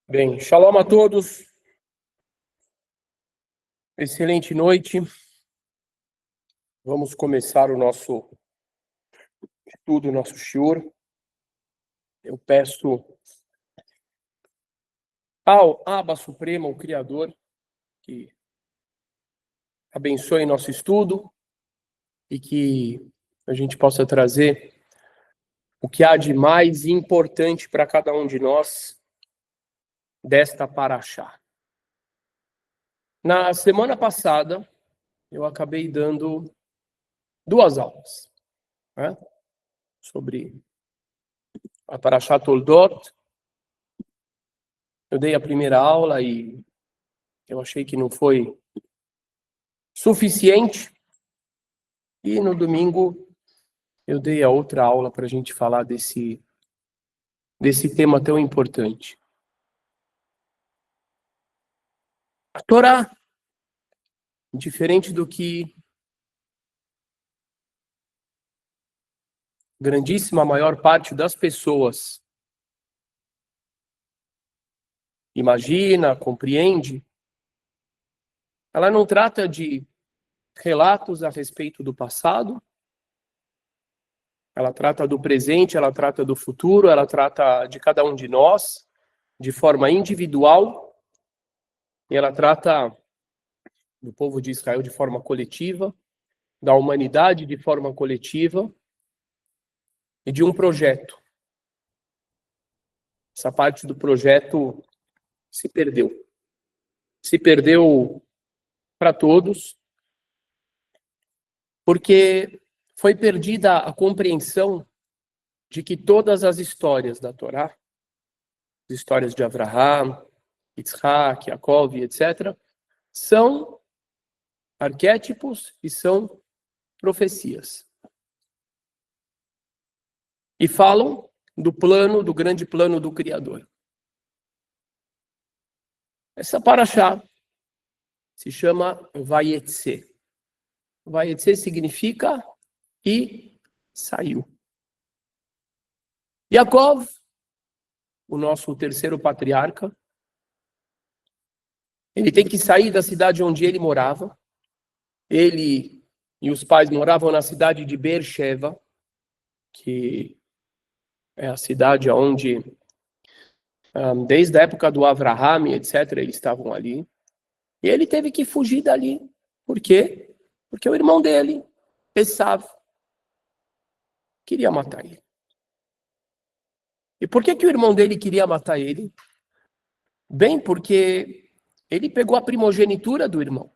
Bem, shalom a todos. Excelente noite. Vamos começar o nosso estudo, o nosso shiur. Eu peço ao Abba Supremo, o Criador, que abençoe nosso estudo e que a gente possa trazer o que há de mais importante para cada um de nós desta paraxá. Na semana passada, eu acabei dando 2 aulas, né, sobre a paraxá Toldot. Eu dei a primeira aula e eu achei que não foi suficiente. E no domingo eu dei a outra aula para a gente falar desse tema tão importante. A Torá, diferente do que grandíssima maior parte das pessoas imagina, compreende, ela não trata de relatos a respeito do passado, ela trata do presente, ela trata do futuro, ela trata de cada um de nós de forma individual, e ela trata do povo de Israel de forma coletiva, da humanidade de forma coletiva e de um projeto. Essa parte do projeto se perdeu. Se perdeu para todos, porque foi perdida a compreensão de que todas as histórias da Torá, as histórias de Avraham, Yitzhak, Yaakov, etc., são arquétipos e são profecias. E falam do grande plano do Criador. Essa paraxá se chama Vayetze. Vayetze significa e saiu. Yaakov, o nosso terceiro patriarca, ele tem que sair da cidade onde ele morava. Ele e os pais moravam na cidade de Beersheva, que é a cidade onde, desde a época do Avraham, etc., eles estavam ali. E ele teve que fugir dali. Por quê? Porque o irmão dele, Esav, queria matar ele. E por que o irmão dele queria matar ele? Bem, porque ele pegou a primogenitura do irmão.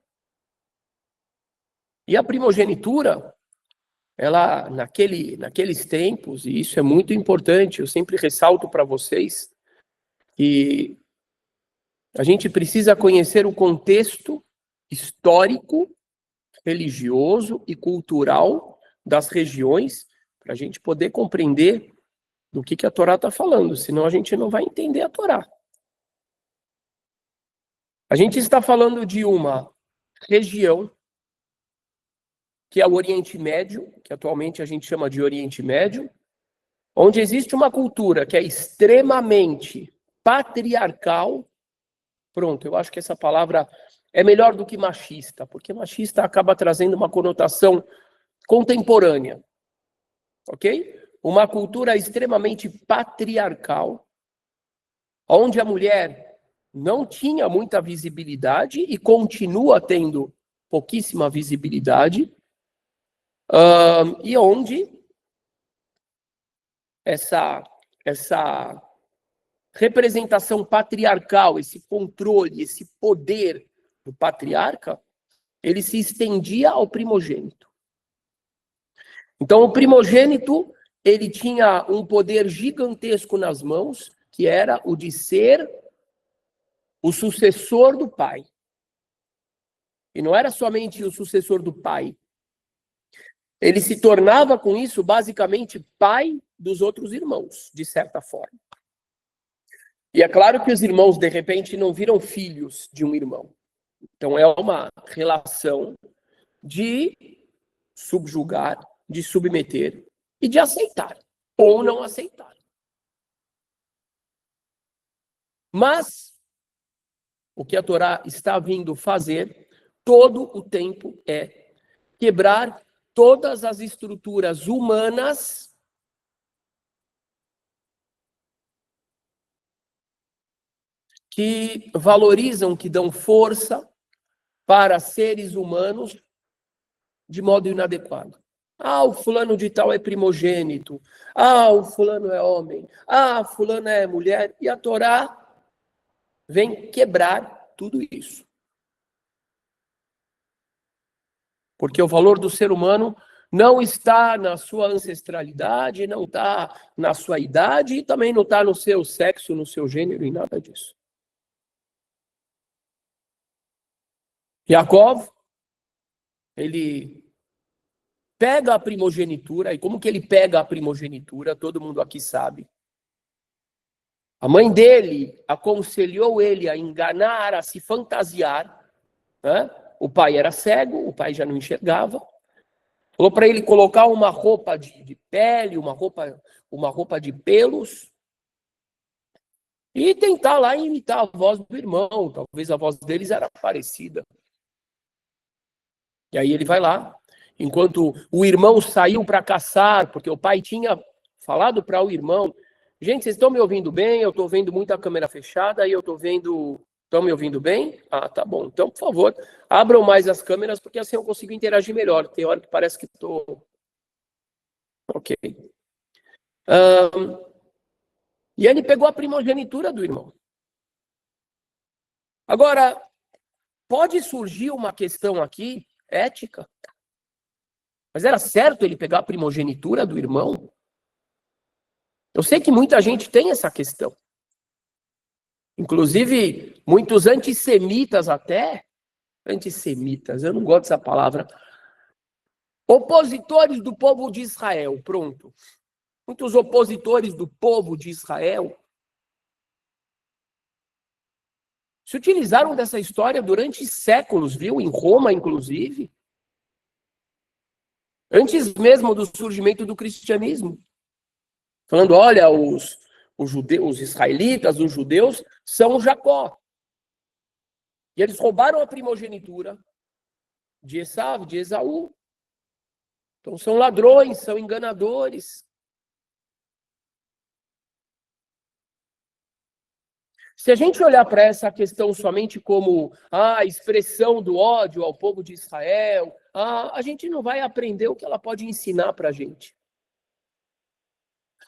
E a primogenitura, ela, naqueles tempos, e isso é muito importante, eu sempre ressalto para vocês, que a gente precisa conhecer o contexto histórico, religioso e cultural das regiões para a gente poder compreender do que a Torá está falando, senão a gente não vai entender a Torá. A gente está falando de uma região que é o Oriente Médio, que atualmente a gente chama de Oriente Médio, onde existe uma cultura que é extremamente patriarcal. Pronto, eu acho que essa palavra é melhor do que machista, porque machista acaba trazendo uma conotação contemporânea, ok? Uma cultura extremamente patriarcal, onde a mulher não tinha muita visibilidade e continua tendo pouquíssima visibilidade, e onde essa representação patriarcal, esse controle, esse poder do patriarca, ele se estendia ao primogênito. Então, o primogênito, ele tinha um poder gigantesco nas mãos, que era o de ser o sucessor do pai. E não era somente o sucessor do pai. Ele se tornava, com isso, basicamente pai dos outros irmãos, de certa forma. E é claro que os irmãos, de repente, não viram filhos de um irmão. Então, é uma relação de subjugar, de submeter e de aceitar, ou não aceitar. Mas o que a Torá está vindo fazer todo o tempo é quebrar todas as estruturas humanas que valorizam, que dão força para seres humanos de modo inadequado. Ah, o fulano de tal é primogênito. Ah, o fulano é homem. Ah, fulano é mulher. E a Torá vem quebrar tudo isso. Porque o valor do ser humano não está na sua ancestralidade, não está na sua idade e também não está no seu sexo, no seu gênero e nada disso. Yaakov, ele pega a primogenitura, e como que ele pega a primogenitura? Todo mundo aqui sabe. A mãe dele aconselhou ele a enganar, a se fantasiar, né? O pai era cego, o pai já não enxergava. Falou para ele colocar uma roupa de pele, uma roupa de pelos, e tentar lá imitar a voz do irmão. Talvez a voz deles era parecida. E aí ele vai lá, enquanto o irmão saiu para caçar, porque o pai tinha falado para o irmão: gente, vocês estão me ouvindo bem? Eu estou vendo muita câmera fechada e eu estou vendo... Estão me ouvindo bem? Ah, tá bom. Então, por favor, abram mais as câmeras, porque assim eu consigo interagir melhor. Tem hora que parece que estou... Ok. E ele pegou a primogenitura do irmão. Agora, pode surgir uma questão aqui, ética. Mas era certo ele pegar a primogenitura do irmão? Eu sei que muita gente tem essa questão. Inclusive, muitos antissemitas até, antissemitas, eu não gosto dessa palavra, opositores do povo de Israel, pronto. Muitos opositores do povo de Israel se utilizaram dessa história durante séculos, viu? Em Roma, inclusive. Antes mesmo do surgimento do cristianismo. Falando, olha, os judeus, os israelitas, os judeus, são Jacó. E eles roubaram a primogenitura de Esaú, de Esaú. Então são ladrões, são enganadores. Se a gente olhar para essa questão somente como a expressão do ódio ao povo de Israel, a gente não vai aprender o que ela pode ensinar para a gente.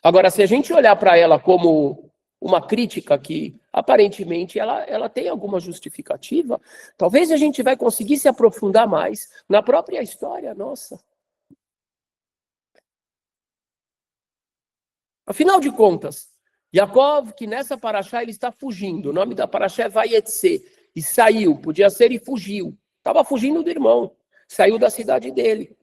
Agora, se a gente olhar para ela como uma crítica que, aparentemente, ela tem alguma justificativa, talvez a gente vai conseguir se aprofundar mais na própria história nossa. Afinal de contas, Yaakov, que nessa paraxá ele está fugindo, o nome da paraxá é Vayetse, e saiu, podia ser e fugiu, estava fugindo do irmão, saiu da cidade dele.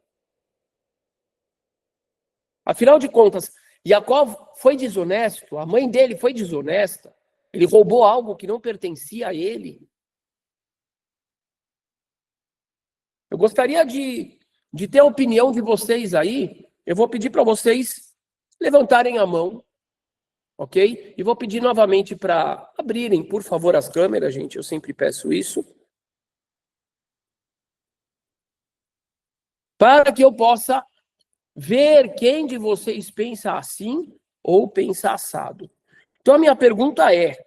Afinal de contas, Yaakov foi desonesto, a mãe dele foi desonesta, ele roubou algo que não pertencia a ele. Eu gostaria de ter a opinião de vocês aí, eu vou pedir para vocês levantarem a mão, ok? E vou pedir novamente para abrirem, por favor, as câmeras, gente, eu sempre peço isso. Para que eu possa ver quem de vocês pensa assim ou pensa assado. Então, a minha pergunta é,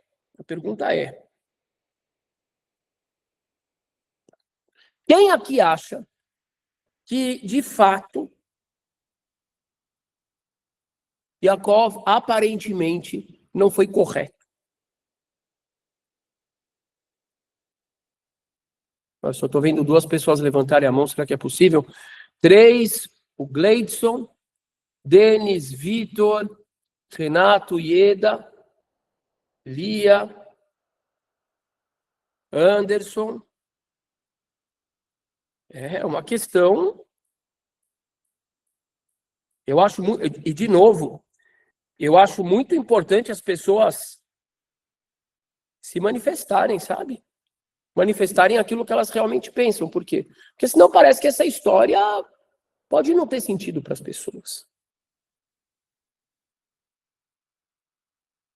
quem aqui acha que, de fato, Yaakov aparentemente não foi correto? Eu só estou vendo 2 pessoas levantarem a mão, será que é possível? 3, o Gleidson, Denis, Vitor, Renato, Ieda, Lia, Anderson. É uma questão, eu acho muito, e de novo, eu acho muito importante as pessoas se manifestarem, sabe? Manifestarem aquilo que elas realmente pensam. Por quê? Porque senão parece que essa história pode não ter sentido para as pessoas.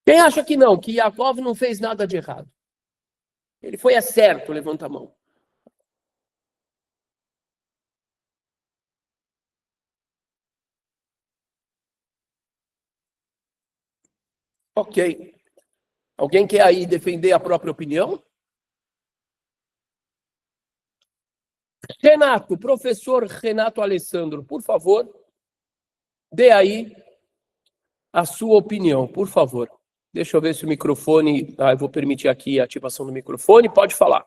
Quem acha que não, que Yaakov não fez nada de errado? Ele foi certo, levanta a mão. Ok. Alguém quer aí defender a própria opinião? Renato, professor Renato Alessandro, por favor, dê aí a sua opinião, por favor. Deixa eu ver se o microfone... eu vou permitir aqui a ativação do microfone. Pode falar.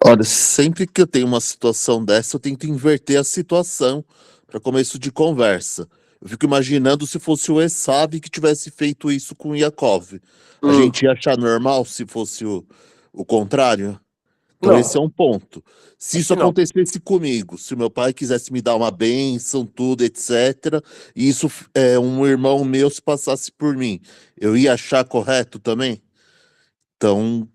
Olha, sempre que eu tenho uma situação dessa, eu tento inverter a situação para começo de conversa. Eu fico imaginando se fosse o Esav que tivesse feito isso com o Yaakov. A gente ia achar normal se fosse o contrário? Então esse é Não, um ponto. Se acho isso que não. acontecesse comigo, se o meu pai quisesse me dar uma bênção, tudo, etc., e isso um irmão meu se passasse por mim, eu ia achar correto também? Então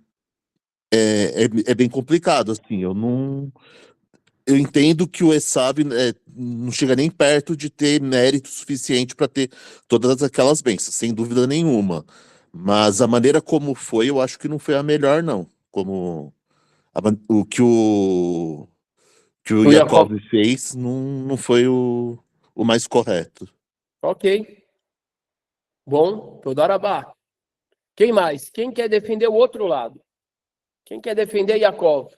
é bem complicado, assim. Eu entendo que o Esav não chega nem perto de ter mérito suficiente para ter todas aquelas bênçãos, sem dúvida nenhuma. Mas a maneira como foi, eu acho que não foi a melhor, não. Como o que o O Yaakov. Yaakov fez não foi o mais correto. Ok. Bom, Todarabá. Quem mais? Quem quer defender o outro lado? Quem quer defender Yaakov?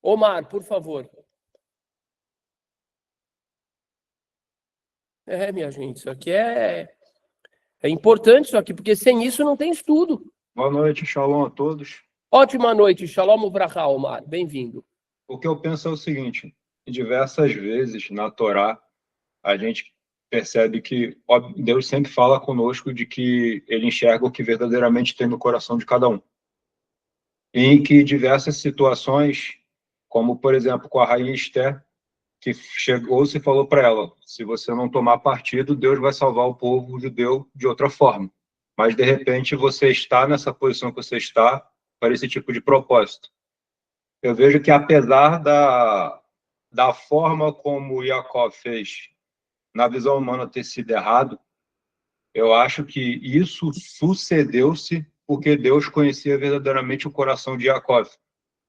Omar, por favor. Minha gente, isso aqui é importante, isso aqui, porque sem isso não tem estudo. Boa noite, shalom a todos. Ótima noite, Shalom Ubrachá, Omar. Bem-vindo. O que eu penso é o seguinte: diversas vezes na Torá, a gente percebe que Deus sempre fala conosco de que ele enxerga o que verdadeiramente tem no coração de cada um. E em que diversas situações, como por exemplo com a rainha Esther, que chegou e falou para ela: se você não tomar partido, Deus vai salvar o povo judeu de outra forma. Mas de repente você está nessa posição que você está para esse tipo de propósito. Eu vejo que apesar da forma como o Yaakov fez, na visão humana ter sido errado, eu acho que isso sucedeu-se porque Deus conhecia verdadeiramente o coração de Yaakov.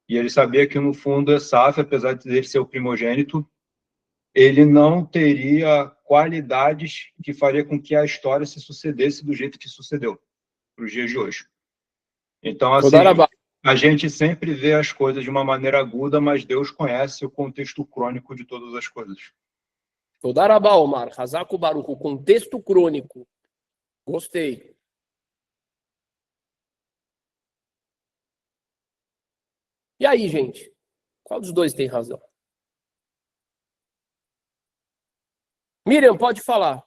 E ele sabia que, no fundo, Esav, apesar de ele ser o primogênito, ele não teria qualidades que faria com que a história se sucedesse do jeito que sucedeu, para os dias de hoje. Então, assim, Todarabá. a gente sempre vê as coisas de uma maneira aguda, mas Deus conhece o contexto crônico de todas as coisas. Todarabá, Omar. Hazako Baruch, o contexto crônico. Gostei. E aí, gente? Qual dos dois tem razão? Miriam, pode falar.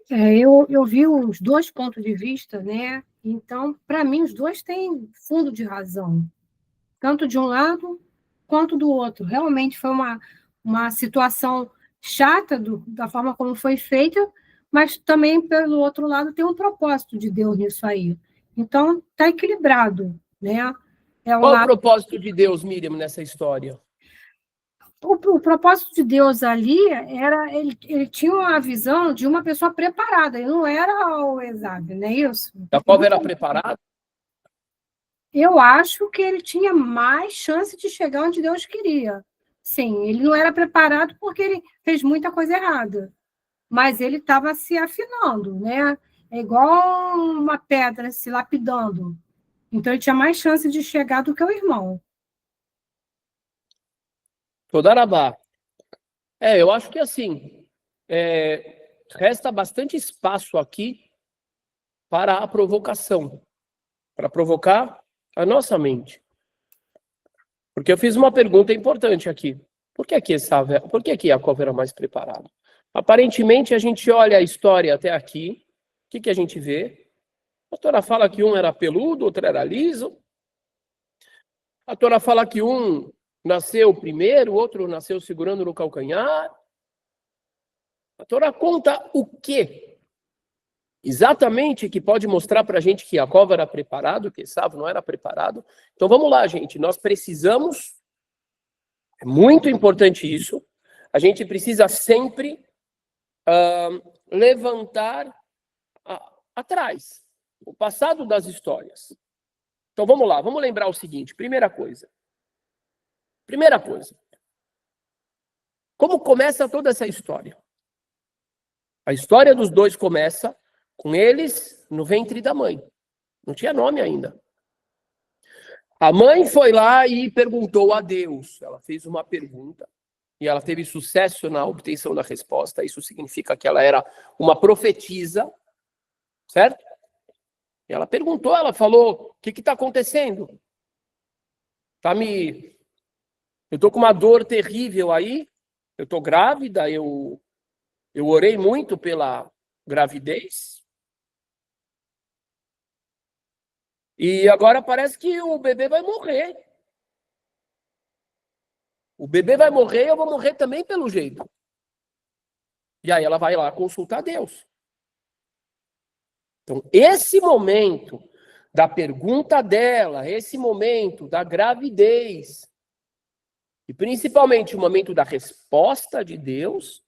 Eu vi os dois pontos de vista, né? Então, para mim, os dois têm fundo de razão, tanto de um lado quanto do outro. Realmente foi uma situação chata da forma como foi feita, mas também, pelo outro lado, tem um propósito de Deus nisso aí. Então, está equilibrado, né? Qual o propósito de Deus, Miriam, nessa história? O propósito de Deus ali era ele tinha uma visão de uma pessoa preparada, ele não era o Esav, não é isso? Yaakov era preparado? Eu acho que ele tinha mais chance de chegar onde Deus queria. Sim, ele não era preparado porque ele fez muita coisa errada, mas ele estava se afinando, né? É igual uma pedra se lapidando. Então ele tinha mais chance de chegar do que o irmão. Todarabá. Eu acho que assim, resta bastante espaço aqui para a provocação, para provocar a nossa mente. Porque eu fiz uma pergunta importante aqui. Por que Yaakov era mais preparado? Aparentemente, a gente olha a história até aqui, o que a gente vê? A Torá fala que um era peludo, outro era liso. A Torá fala que um nasceu primeiro, o outro nasceu segurando no calcanhar. A Torá conta o quê? exatamente que pode mostrar para a gente que Jacó era preparado, que Esaú não era preparado. Então vamos lá, gente, nós precisamos, é muito importante isso, a gente precisa sempre levantar atrás o passado das histórias. Então vamos lá, vamos lembrar o seguinte, primeira coisa, como começa toda essa história? A história dos dois começa com eles no ventre da mãe. Não tinha nome ainda. A mãe foi lá e perguntou a Deus. Ela fez uma pergunta e ela teve sucesso na obtenção da resposta. Isso significa que ela era uma profetisa, certo? E ela perguntou, ela falou, o que está acontecendo? Eu estou com uma dor terrível aí, eu estou grávida, eu orei muito pela gravidez. E agora parece que o bebê vai morrer. O bebê vai morrer, eu vou morrer também pelo jeito. E aí ela vai lá consultar Deus. Então, esse momento da pergunta dela, esse momento da gravidez, e principalmente o momento da resposta de Deus,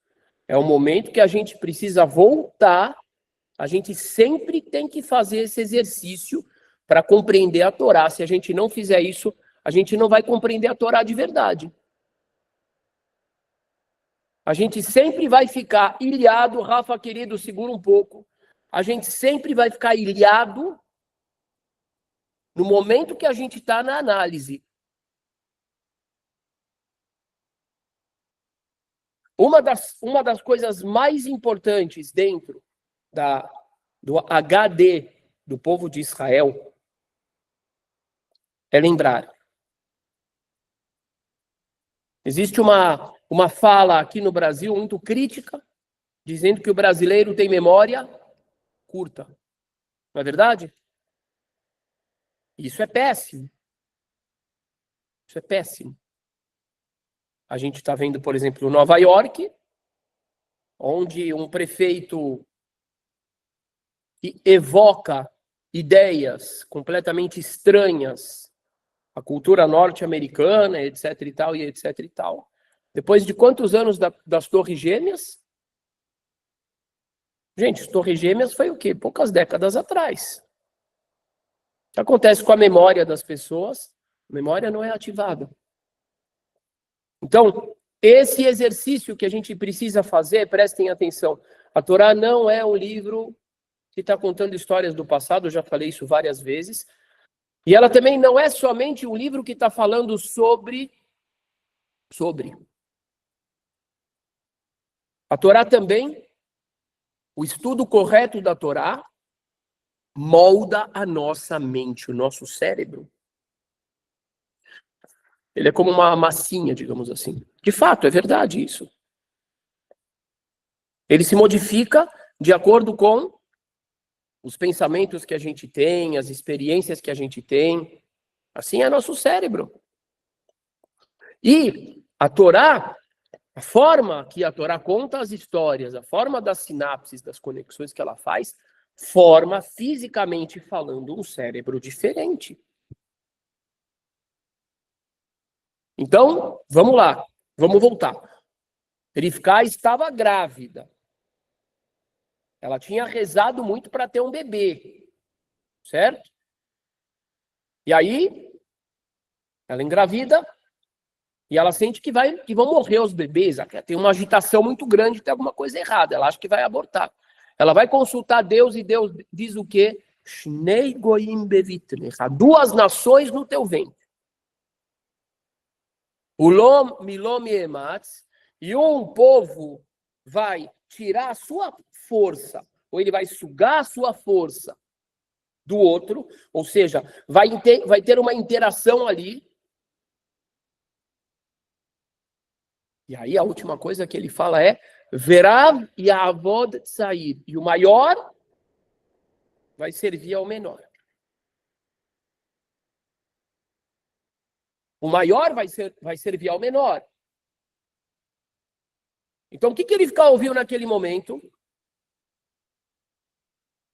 é o momento que a gente precisa voltar. A gente sempre tem que fazer esse exercício para compreender a Torá. Se a gente não fizer isso, a gente não vai compreender a Torá de verdade. A gente sempre vai ficar ilhado, Rafa, querido, segura um pouco. A gente sempre vai ficar ilhado no momento que a gente está na análise. Uma das coisas mais importantes dentro do HD do povo de Israel é lembrar. Existe uma fala aqui no Brasil muito crítica, dizendo que o brasileiro tem memória curta. Não é verdade? Isso é péssimo. Isso é péssimo. A gente está vendo, por exemplo, Nova York, onde um prefeito que evoca ideias completamente estranhas à cultura norte-americana, etc e tal, e etc e tal. Depois de quantos anos das Torres Gêmeas? Gente, as Torres Gêmeas foi o quê? Poucas décadas atrás. O que acontece com a memória das pessoas? A memória não é ativada. Então, esse exercício que a gente precisa fazer, prestem atenção, a Torá não é um livro que está contando histórias do passado, eu já falei isso várias vezes, e ela também não é somente um livro que está falando sobre. A Torá também, o estudo correto da Torá, molda a nossa mente, o nosso cérebro. Ele é como uma massinha, digamos assim. De fato, é verdade isso. Ele se modifica de acordo com os pensamentos que a gente tem, as experiências que a gente tem. Assim é nosso cérebro. E a Torá, a forma que a Torá conta as histórias, a forma das sinapses, das conexões que ela faz, forma, fisicamente falando, um cérebro diferente. Então, vamos lá, vamos voltar. Rivka estava grávida. Ela tinha rezado muito para ter um bebê, certo? E aí, ela engravida e ela sente que vão morrer os bebês. Ela tem uma agitação muito grande, tem alguma coisa errada. Ela acha que vai abortar. Ela vai consultar Deus e Deus diz o quê? Shnei goyim bevitnecha, 2 nações no teu ventre. Ulom milom yematz, e um povo vai tirar a sua força, ou ele vai sugar a sua força do outro, ou seja, vai ter uma interação ali. E aí a última coisa que ele fala é Verav Yavod Tzair, e o maior vai servir ao menor. O maior vai servir ao menor. Então, o que ele ouviu naquele momento?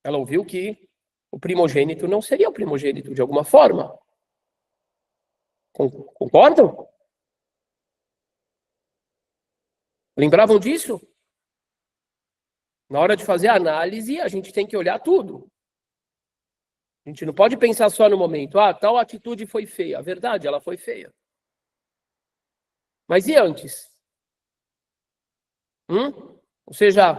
Ela ouviu que o primogênito não seria o primogênito de alguma forma. Concordam? Lembravam disso? Na hora de fazer a análise, a gente tem que olhar tudo. A gente não pode pensar só no momento. Tal atitude foi feia. A verdade, ela foi feia. Mas e antes? Ou seja,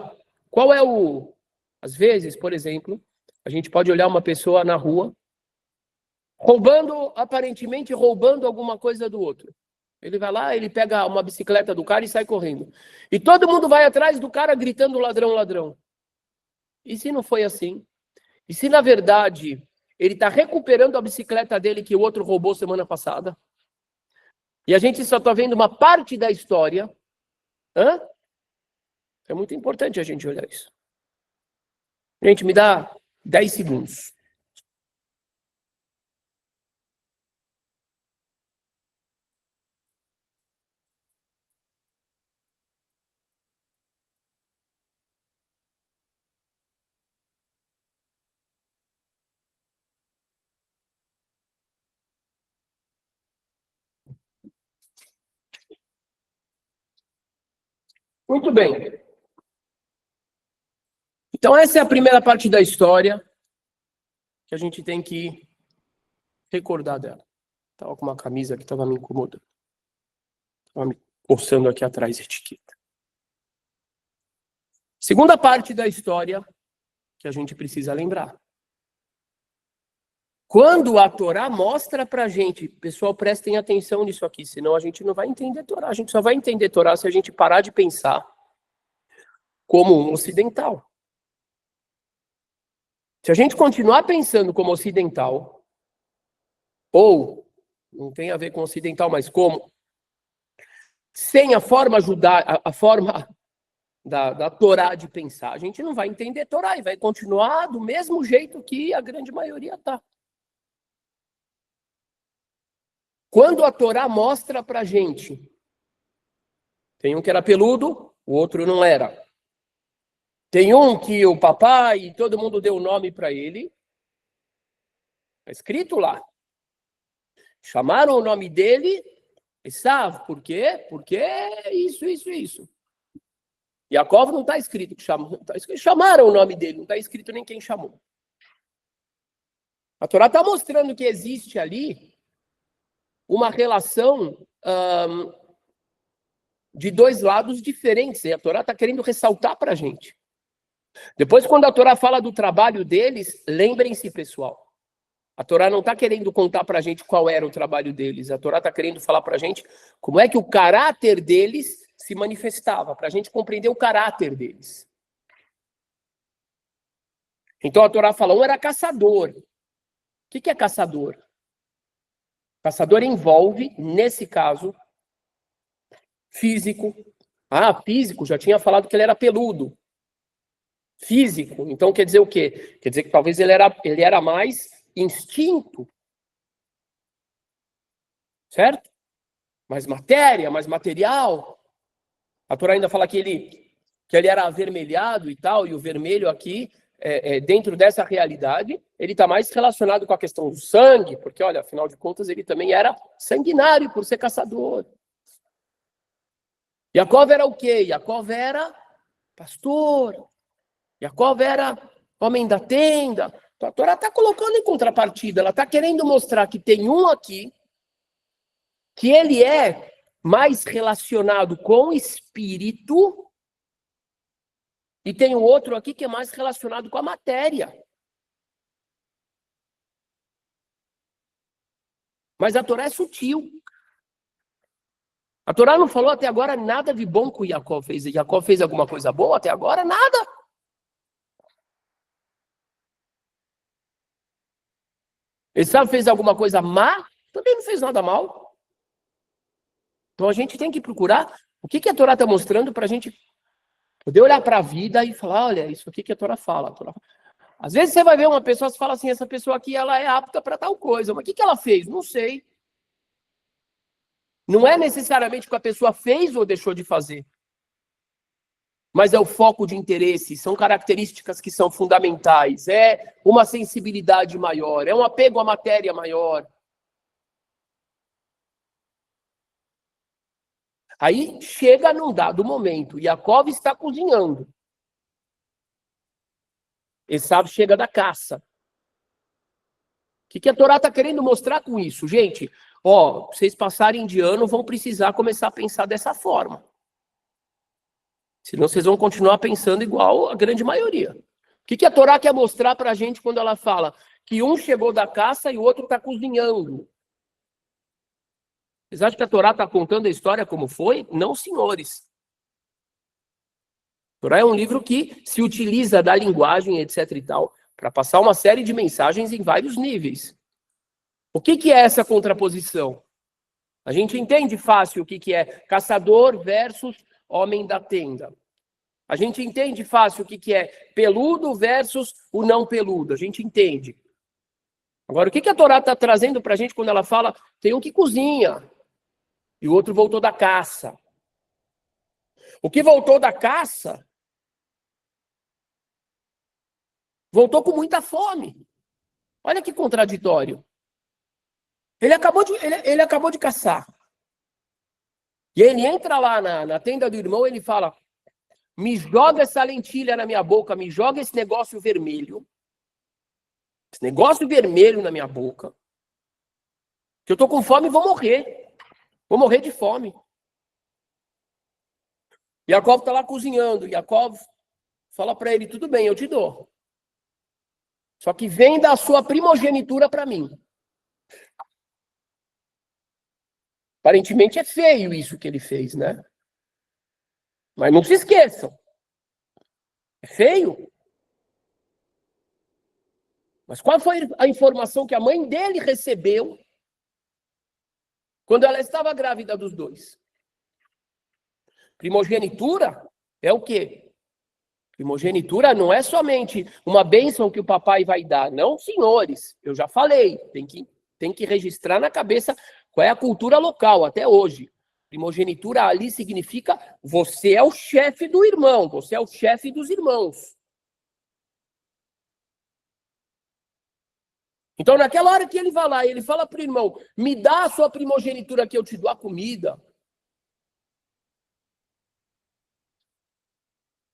qual é o... Às vezes, por exemplo, a gente pode olhar uma pessoa na rua aparentemente roubando alguma coisa do outro. Ele vai lá, ele pega uma bicicleta do cara e sai correndo. E todo mundo vai atrás do cara gritando ladrão, ladrão. E se não foi assim? E se, na verdade, ele está recuperando a bicicleta dele que o outro roubou semana passada? E a gente só está vendo uma parte da história. É muito importante a gente olhar isso. Gente, me dá 10 segundos. Muito bem. Então, essa é a primeira parte da história que a gente tem que recordar dela. Estava com uma camisa que estava me incomodando. Estava me coçando aqui atrás a etiqueta. Segunda parte da história que a gente precisa lembrar. Quando a Torá mostra pra gente, pessoal, prestem atenção nisso aqui, senão a gente não vai entender Torá. A gente só vai entender Torá se a gente parar de pensar como um ocidental. Se a gente continuar pensando como ocidental, ou não tem a ver com ocidental, mas como, sem a forma a forma da Torá de pensar, a gente não vai entender Torá e vai continuar do mesmo jeito que a grande maioria está. Quando a Torá mostra pra gente, tem um que era peludo, o outro não era. Tem um que o papai e todo mundo deu o nome para ele. Está escrito lá. Chamaram o nome dele, Esav. Por quê? Porque isso. Jacó não está escrito que chamou. Chamaram o nome dele, não está escrito nem quem chamou. A Torá está mostrando que existe ali uma relação de dois lados diferentes. E a Torá está querendo ressaltar para a gente. Depois, quando a Torá fala do trabalho deles, lembrem-se, pessoal, a Torá não está querendo contar para a gente qual era o trabalho deles. A Torá está querendo falar para a gente como é que o caráter deles se manifestava, para a gente compreender o caráter deles. Então a Torá fala, um era caçador. O que é caçador? Caçador envolve, nesse caso, físico. Físico, já tinha falado que ele era peludo. Físico, então quer dizer o quê? Quer dizer que talvez ele era mais instinto. Certo? Mais matéria, mais material. A Torá ainda fala que ele era avermelhado e tal, e o vermelho aqui, dentro dessa realidade, ele está mais relacionado com a questão do sangue, porque, olha, afinal de contas, ele também era sanguinário por ser caçador. Jacó era o quê? Jacó era pastor. Jacó era homem da tenda. Então, a Torá está colocando em contrapartida. Ela está querendo mostrar que tem um aqui que ele é mais relacionado com o espírito e tem o outro aqui que é mais relacionado com a matéria. Mas a Torá é sutil. A Torá não falou até agora nada de bom que o Jacó fez. E Jacó fez alguma coisa boa até agora? Nada. Esaú fez alguma coisa má? Também não fez nada mal. Então a gente tem que procurar o que a Torá está mostrando para a gente poder olhar para a vida e falar, olha, isso aqui que a Torá fala. Às vezes você vai ver uma pessoa e fala assim, essa pessoa aqui ela é apta para tal coisa. Mas o que ela fez? Não sei. Não é necessariamente o que a pessoa fez ou deixou de fazer. mas é o foco de interesse, são características que são fundamentais, é uma sensibilidade maior, é um apego à matéria maior. Aí chega num dado momento, Yaakov está cozinhando. Esaú chega da caça. O que a Torá está querendo mostrar com isso? Gente, ó, vocês passarem de ano, vão precisar começar a pensar dessa forma. Senão vocês vão continuar pensando igual a grande maioria. O que a Torá quer mostrar para a gente quando ela fala que um chegou da caça e o outro está cozinhando? Vocês acham que a Torá está contando a história como foi? Não, senhores. A Torá é um livro que se utiliza da linguagem, etc. e tal, para passar uma série de mensagens em vários níveis. O que é essa contraposição? A gente entende fácil o que é caçador versus homem da tenda. A gente entende fácil o que é peludo versus o não peludo. A gente entende. Agora, o que a Torá está trazendo para a gente quando ela fala tem um que cozinha e o outro voltou da caça? O que voltou da caça voltou com muita fome. Olha que contraditório. Ele acabou de caçar. E ele entra lá na tenda do irmão e ele fala, me joga essa lentilha na minha boca, me joga esse negócio vermelho. Esse negócio vermelho na minha boca. Que eu tô com fome e vou morrer. Vou morrer de fome. Yaakov está lá cozinhando. Yaakov fala para ele, tudo bem, eu te dou. Só que vem da sua primogenitura para mim. Aparentemente é feio isso que ele fez, né? Mas não se esqueçam. É feio. Mas qual foi a informação que a mãe dele recebeu quando ela estava grávida dos dois? Primogenitura é o quê? Primogenitura não é somente uma bênção que o papai vai dar. Não, senhores. Eu já falei. Tem que registrar na cabeça qual é a cultura local até hoje. Primogenitura ali significa você é o chefe do irmão, você é o chefe dos irmãos. Então, naquela hora que ele vai lá, ele fala para o irmão, me dá a sua primogenitura que eu te dou a comida.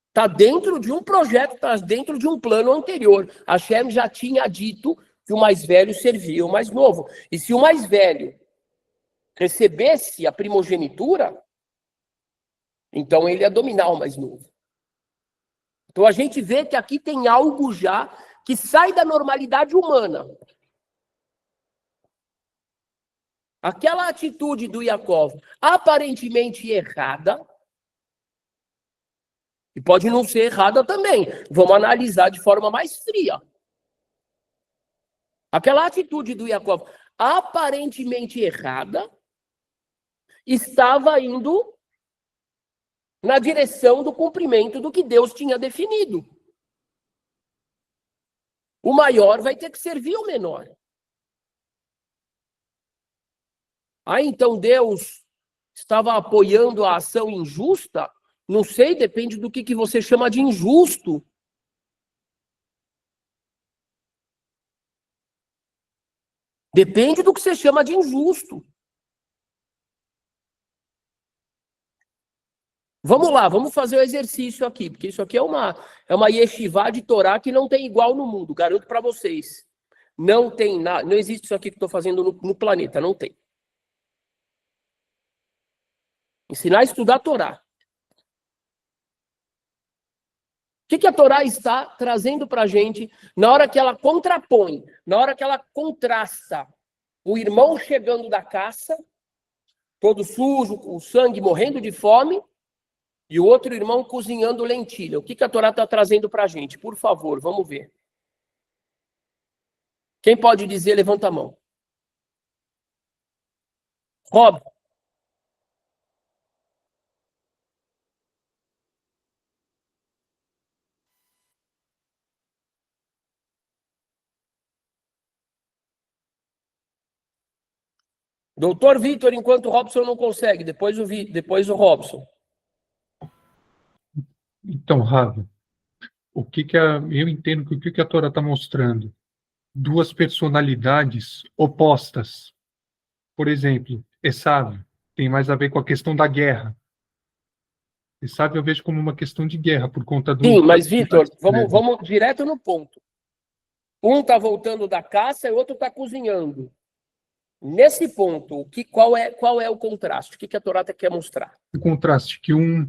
Está dentro de um projeto, está dentro de um plano anterior. Hashem já tinha dito que o mais velho servia o mais novo. E se o mais velho recebesse a primogenitura, então ele ia dominar o mais novo. Então a gente vê que aqui tem algo já que sai da normalidade humana. Aquela atitude do Yaakov, aparentemente errada, e pode não ser errada também. Vamos analisar de forma mais fria. Aquela atitude do Yaakov, aparentemente errada, estava indo na direção do cumprimento do que Deus tinha definido. O maior vai ter que servir ao menor. Então Deus estava apoiando a ação injusta? Não sei, depende do que você chama de injusto. Depende do que você chama de injusto. Vamos lá, vamos fazer o exercício aqui, porque isso aqui é uma yeshivá de Torá que não tem igual no mundo, garanto para vocês. Não tem nada, não existe isso aqui que estou fazendo no planeta, não tem. Ensinar a estudar a Torá. O que a Torá está trazendo para a gente na hora que ela contrapõe, na hora que ela contrasta o irmão chegando da caça, todo sujo, com sangue, morrendo de fome, e o outro irmão cozinhando lentilha. O que a Torá está trazendo para a gente? Por favor, vamos ver. Quem pode dizer, levanta a mão. Rob. Doutor Vitor, enquanto o Robson não consegue, depois o Robson. Então, Ravi, eu entendo que o que a Torá está mostrando? Duas personalidades opostas. Por exemplo, Esav tem mais a ver com a questão da guerra. Esav eu vejo como uma questão de guerra, por conta do... Sim, mas, Vitor, vamos direto no ponto. Um está voltando da caça e o outro está cozinhando. Nesse ponto, qual é o contraste? O que a Torá quer mostrar? O contraste, que um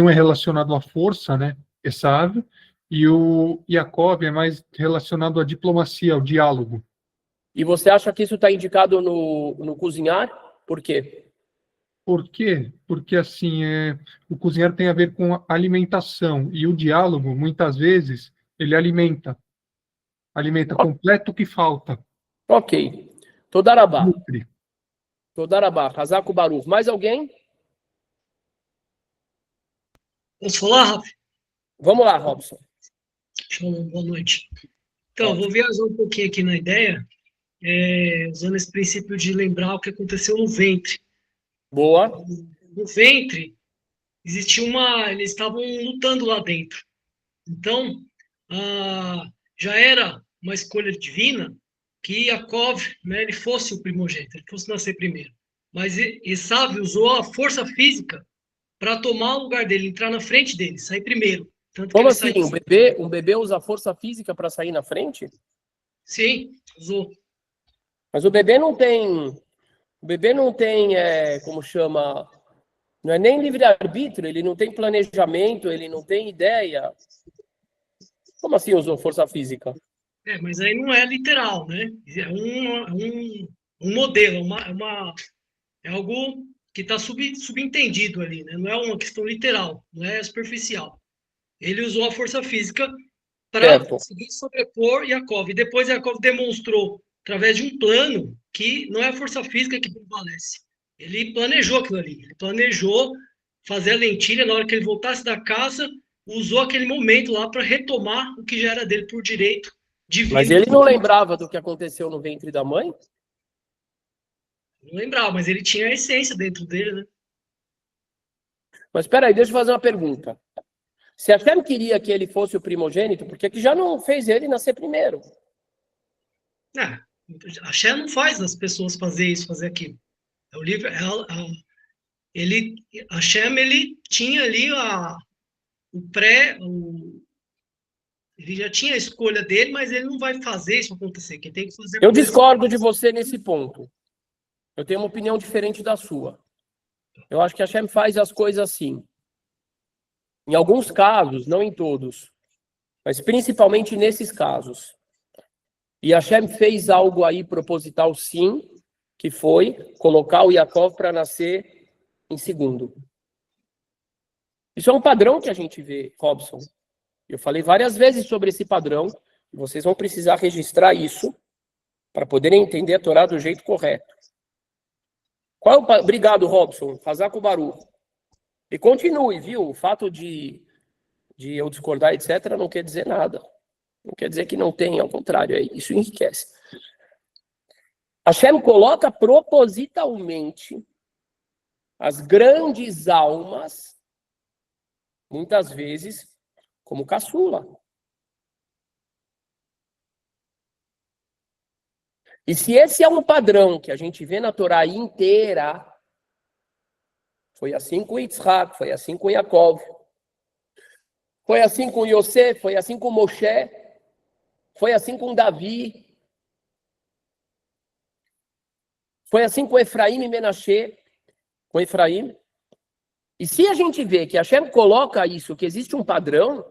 é relacionado à força, né? Esav, e o Yaakov é mais relacionado à diplomacia, ao diálogo. E você acha que isso está indicado no cozinhar? Por quê? Por quê? Porque, assim, o cozinhar tem a ver com a alimentação, e o diálogo, muitas vezes, ele alimenta completa o que falta. Ok. Todarabá. Nutre. Todarabá. Hazako Baruch. Mais alguém? Posso falar, Rafa? Vamos lá, Robson. Shalom, boa noite. Então, vou viajar um pouquinho aqui na ideia, usando esse princípio de lembrar o que aconteceu no ventre. Boa. No ventre, existia eles estavam lutando lá dentro. Então, já era uma escolha divina que Yaakov, né, ele fosse o primogênito, ele fosse nascer primeiro. Mas Esav usou a força física para tomar o lugar dele, entrar na frente dele, sair primeiro. Tanto Como que assim? Um bebê usa força física para sair na frente? Sim, usou. Mas o bebê não tem, como chama, não é nem livre-arbítrio, ele não tem planejamento, ele não tem ideia. Como assim usou força física? Mas aí não é literal, né? É um modelo, é algo que está subentendido ali, né? Não é uma questão literal, não é superficial. Ele usou a força física para conseguir sobrepor Yaakov. E depois Yaakov demonstrou, através de um plano, que não é a força física que prevalece. Ele planejou aquilo ali. Ele planejou fazer a lentilha na hora que ele voltasse da casa, usou aquele momento lá para retomar o que já era dele por direito divino. Mas ele não lembrava do que aconteceu no ventre da mãe? Não lembrava, mas ele tinha a essência dentro dele, né? Mas espera aí, deixa eu fazer uma pergunta. Se Hashem queria que ele fosse o primogênito, por que já não fez ele nascer primeiro? Hashem não faz as pessoas fazer isso, fazer aquilo. É o livro, Hashem, ele tinha ali ele já tinha a escolha dele, mas ele não vai fazer isso acontecer. Quem tem que fazer. Eu discordo de você nesse ponto. Eu tenho uma opinião diferente da sua. Eu acho que Hashem faz as coisas assim. Em alguns casos, não em todos, mas principalmente nesses casos. E Hashem fez algo aí proposital, sim, que foi colocar o Yaakov para nascer em segundo. Isso é um padrão que a gente vê, Robson. Eu falei várias vezes sobre esse padrão, e vocês vão precisar registrar isso para poderem entender a Torá do jeito correto. Obrigado, Robson. Hazako Baruch. E continue, viu? O fato de eu discordar, etc., não quer dizer nada. Não quer dizer que não tem, ao contrário, isso enriquece. Hashem coloca propositalmente as grandes almas, muitas vezes, como caçula. E se esse é um padrão que a gente vê na Torá inteira, foi assim com Yitzhak, foi assim com Yaakov, foi assim com Yosef, foi assim com Moshe, foi assim com Davi, foi assim com Efraim e Menashe, com Efraim. E se a gente vê que Hashem coloca isso, que existe um padrão,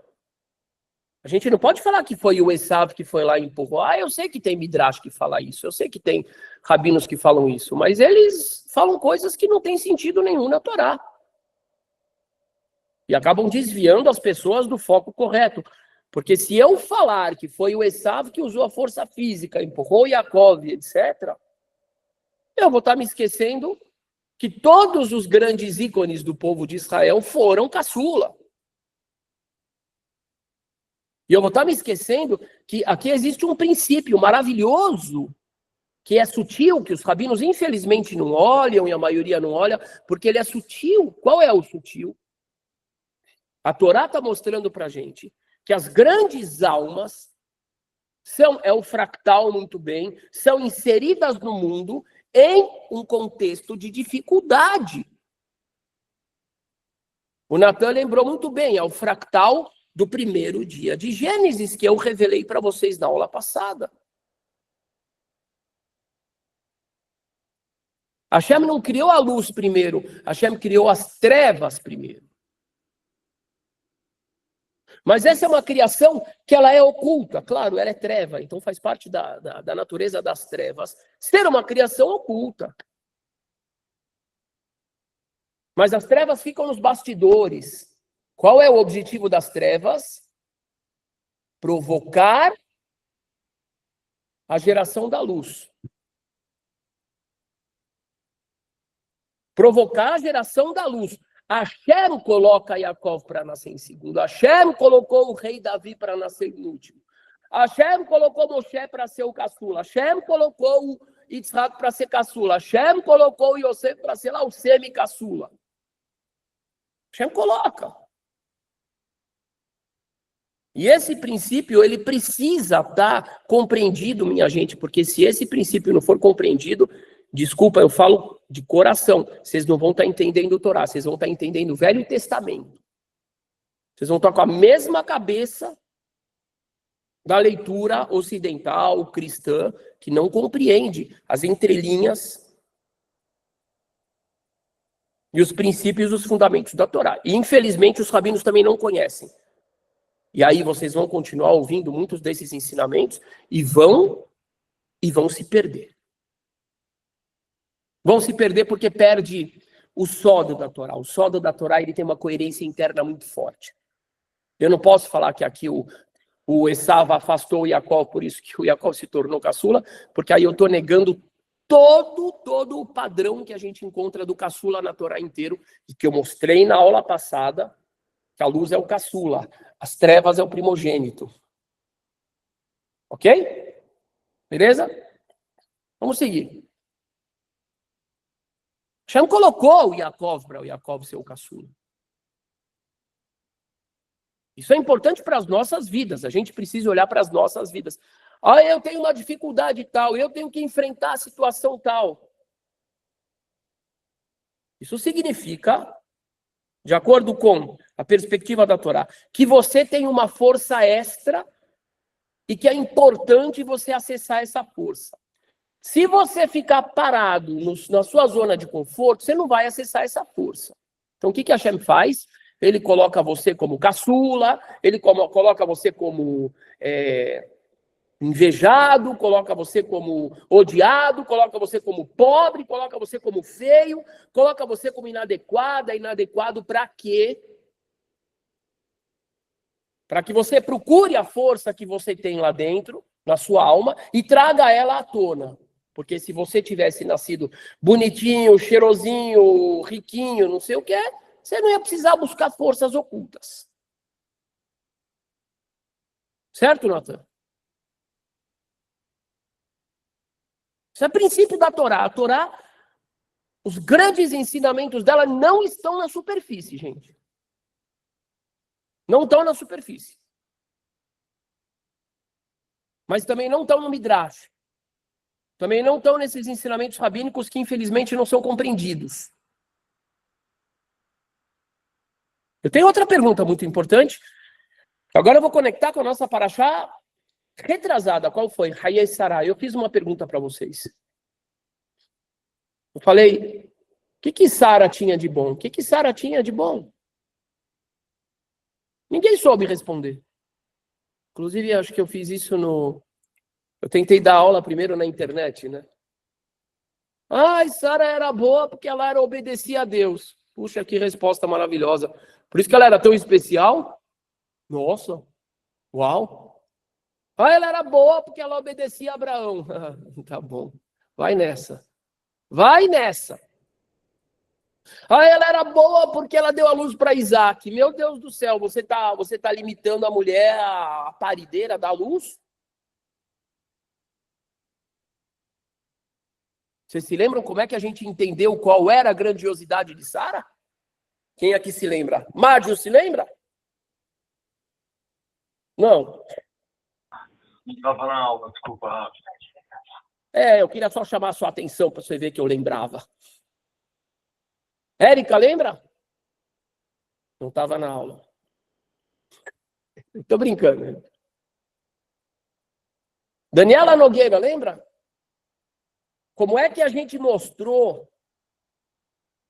a gente não pode falar que foi o Esav que foi lá e empurrou. Eu sei que tem Midrash que fala isso, eu sei que tem rabinos que falam isso, mas eles falam coisas que não têm sentido nenhum na Torá. E acabam desviando as pessoas do foco correto. Porque se eu falar que foi o Esav que usou a força física, empurrou Yaakov, etc., eu vou estar me esquecendo que todos os grandes ícones do povo de Israel foram caçula. E eu vou estar me esquecendo que aqui existe um princípio maravilhoso, que é sutil, que os rabinos infelizmente não olham, e a maioria não olha, porque ele é sutil. Qual é o sutil? A Torá está mostrando para a gente que as grandes almas é o fractal muito bem, são inseridas no mundo em um contexto de dificuldade. O Natan lembrou muito bem, é o fractal do primeiro dia de Gênesis, que eu revelei para vocês na aula passada. Hashem não criou a luz primeiro, Hashem criou as trevas primeiro. Mas essa é uma criação que ela é oculta, claro, ela é treva, então faz parte da natureza das trevas. Ser uma criação oculta. Mas as trevas ficam nos bastidores. Qual é o objetivo das trevas? Provocar a geração da luz. Provocar a geração da luz. Hashem coloca Yaakov para nascer em segundo. Hashem colocou o rei Davi para nascer em último. Hashem colocou Moshe para ser o caçula. Hashem colocou o Yitzhak para ser caçula. Hashem colocou o Yosef para ser lá o semi-caçula. Hashem coloca. E esse princípio, ele precisa estar compreendido, minha gente, porque se esse princípio não for compreendido, desculpa, eu falo de coração, vocês não vão estar entendendo o Torá, vocês vão estar entendendo o Velho Testamento. Vocês vão estar com a mesma cabeça da leitura ocidental, cristã, que não compreende as entrelinhas e os princípios e os fundamentos da Torá. E, infelizmente, os rabinos também não conhecem. E aí vocês vão continuar ouvindo muitos desses ensinamentos e vão se perder. Vão se perder porque perde o sódio da Torá. O sódio da Torá, ele tem uma coerência interna muito forte. Eu não posso falar que aqui o Esav afastou o Yaakov, por isso que o Yaakov se tornou caçula, porque aí eu estou negando todo o padrão que a gente encontra do caçula na Torá inteiro, e que eu mostrei na aula passada, que a luz é o caçula, as trevas é o primogênito. Ok? Beleza? Vamos seguir. Hashem colocou o Yaakov para o Yaakov ser o caçula. Isso é importante para as nossas vidas. A gente precisa olhar para as nossas vidas. Ah, eu tenho uma dificuldade tal, eu tenho que enfrentar a situação tal. Isso significa, de acordo com a perspectiva da Torá, que você tem uma força extra e que é importante você acessar essa força. Se você ficar parado na sua zona de conforto, você não vai acessar essa força. Então, o que Hashem faz? Ele coloca você como caçula, ele coloca você como invejado, coloca você como odiado, coloca você como pobre, coloca você como feio, coloca você como inadequado para quê? Para que você procure a força que você tem lá dentro, na sua alma, e traga ela à tona. Porque se você tivesse nascido bonitinho, cheirosinho, riquinho, não sei o que, você não ia precisar buscar forças ocultas. Certo, Natan? Isso é princípio da Torá. A Torá, os grandes ensinamentos dela não estão na superfície, gente. Não estão na superfície. Mas também não estão no Midrash. Também não estão nesses ensinamentos rabínicos que, infelizmente, não são compreendidos. Eu tenho outra pergunta muito importante. Agora eu vou conectar com a nossa paraxá retrasada. Qual foi? Hayei Sarah. Eu fiz uma pergunta para vocês. Eu falei, o que Sara tinha de bom? O que Sara tinha de bom? Ninguém soube responder. Inclusive, acho que eu fiz isso Eu tentei dar aula primeiro na internet, né? Sara era boa porque ela obedecia a Deus. Puxa, que resposta maravilhosa. Por isso que ela era tão especial? Nossa, uau. Ela era boa porque ela obedecia a Abraão. Tá bom, vai nessa. Vai nessa. Ela era boa porque ela deu a luz para Isaac. Meu Deus do céu, você tá limitando a mulher à parideira da luz? Vocês se lembram como é que a gente entendeu qual era a grandiosidade de Sara? Quem aqui se lembra? Mádio se lembra? Não. Não estava na aula, desculpa, Rafa. Eu queria só chamar a sua atenção para você ver que eu lembrava. Érica, lembra? Não estava na aula. Estou brincando. Daniela Nogueira, lembra? Como é que a gente mostrou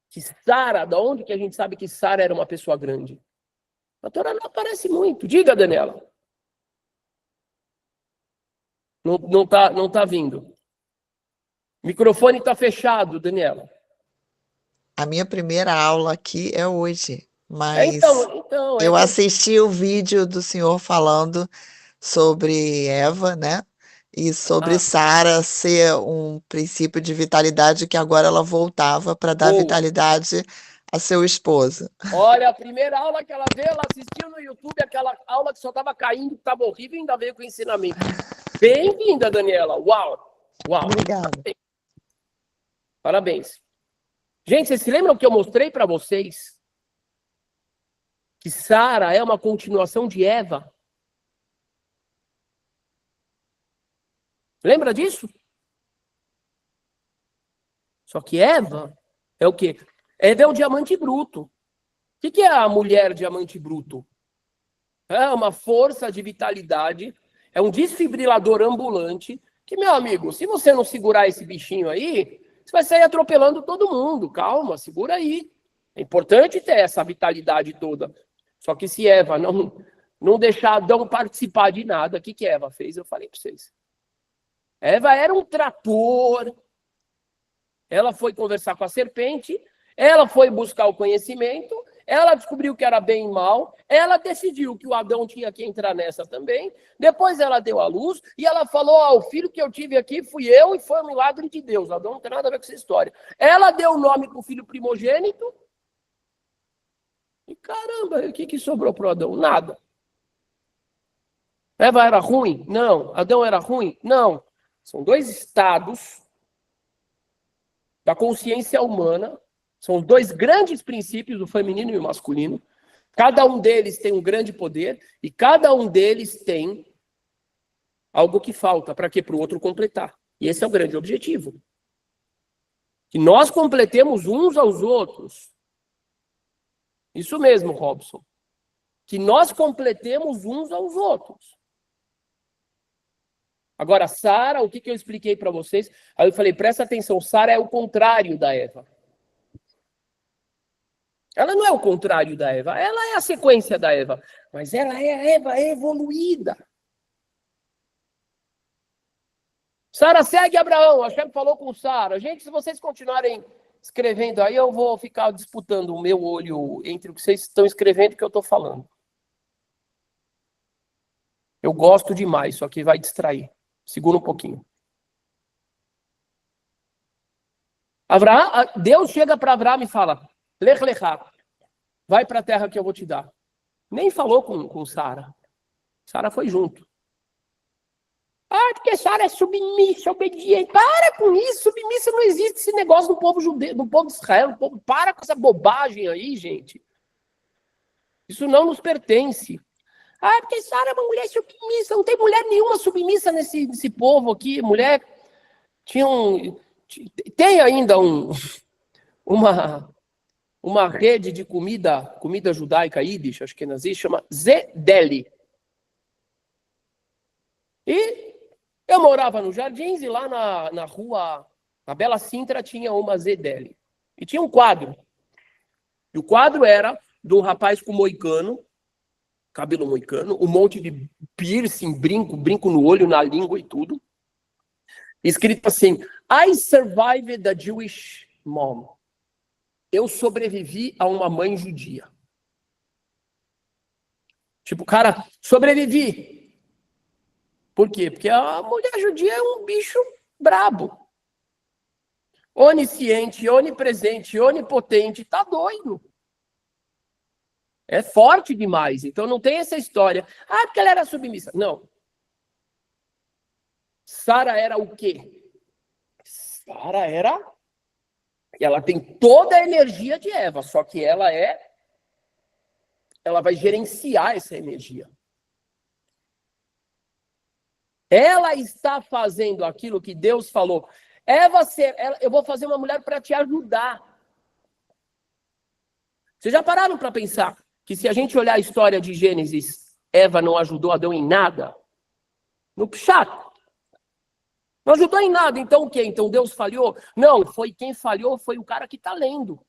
que Sara, da onde que a gente sabe que Sara era uma pessoa grande? A Torá não aparece muito. Diga, Daniela. Não tá vindo. O microfone está fechado, Daniela. A minha primeira aula aqui é hoje, mas Então, eu assisti o vídeo do senhor falando sobre Eva, né? E sobre Sara ser um princípio de vitalidade que agora ela voltava para dar vitalidade a seu esposo. Olha, a primeira aula que ela veio, ela assistiu no YouTube, aquela aula que só estava caindo, que estava horrível, e ainda veio com ensinamento. Bem-vinda, Daniela. Uau! Obrigada. Parabéns. Gente, vocês se lembram que eu mostrei para vocês que Sara é uma continuação de Eva? Lembra disso? Só que Eva é o quê? Eva é o diamante bruto. O que é a mulher diamante bruto? É uma força de vitalidade, é um desfibrilador ambulante, que, meu amigo, se você não segurar esse bichinho aí, você vai sair atropelando todo mundo. Calma, segura aí. É importante ter essa vitalidade toda. Só que se Eva não deixar Adão participar de nada, o que Eva fez? Eu falei para vocês. Eva era um trator. Ela foi conversar com a serpente, ela foi buscar o conhecimento, ela descobriu que era bem e mal, ela decidiu que o Adão tinha que entrar nessa também, depois ela deu a luz e ela falou, o filho que eu tive aqui fui eu e foi um milagre de Deus. Adão não tem nada a ver com essa história. Ela deu o nome para o filho primogênito e caramba, o que sobrou para o Adão? Nada. Eva era ruim? Não. Adão era ruim? Não. São dois estados da consciência humana, são os dois grandes princípios, o feminino e o masculino. Cada um deles tem um grande poder e cada um deles tem algo que falta para que para o outro completar. E esse é o grande objetivo. Que nós completemos uns aos outros. Isso mesmo, Robson. Que nós completemos uns aos outros. Agora, Sara, o que eu expliquei para vocês? Aí eu falei, presta atenção, Sara é o contrário da Eva. Ela não é o contrário da Eva, ela é a sequência da Eva. Mas ela é a Eva evoluída. Sara segue Abraão, Hashem falou com Sara. Gente, se vocês continuarem escrevendo aí, eu vou ficar disputando o meu olho entre o que vocês estão escrevendo e o que eu estou falando. Eu gosto demais, só que vai distrair. Segura um pouquinho. Deus chega para Abraão e fala, Lech lechá, vai para a terra que eu vou te dar. Nem falou com Sara. Sara foi junto. Porque Sara é submissa, obediente. Para com isso, submissa não existe esse negócio do povo judeu, do povo de Israel. Para com essa bobagem aí, gente. Isso não nos pertence. Porque Sara é uma mulher submissa. Não tem mulher nenhuma submissa nesse povo aqui. Mulher tem ainda uma rede de comida judaica Yiddish, acho que é nazista, chama Zedeli. E eu morava nos Jardins e lá na rua, na Bela Sintra, tinha uma Zedeli. E tinha um quadro. E o quadro era de um rapaz com moicano, cabelo moicano, um monte de piercing, brinco no olho, na língua e tudo. Escrito assim, I survived a Jewish mom. Eu sobrevivi a uma mãe judia. Tipo, cara, sobrevivi. Por quê? Porque a mulher judia é um bicho brabo. Onisciente, onipresente, onipotente, tá doido. É forte demais. Então não tem essa história. Porque ela era submissa. Não. Sara era o quê? Sara era... Ela tem toda a energia de Eva, só que ela vai gerenciar essa energia. Ela está fazendo aquilo que Deus falou. Eva, eu vou fazer uma mulher para te ajudar. Vocês já pararam para pensar que se a gente olhar a história de Gênesis, Eva não ajudou Adão em nada? No pshat. Não ajudou em nada. Então o quê? Então Deus falhou? Não, foi quem falhou, foi o cara que está lendo.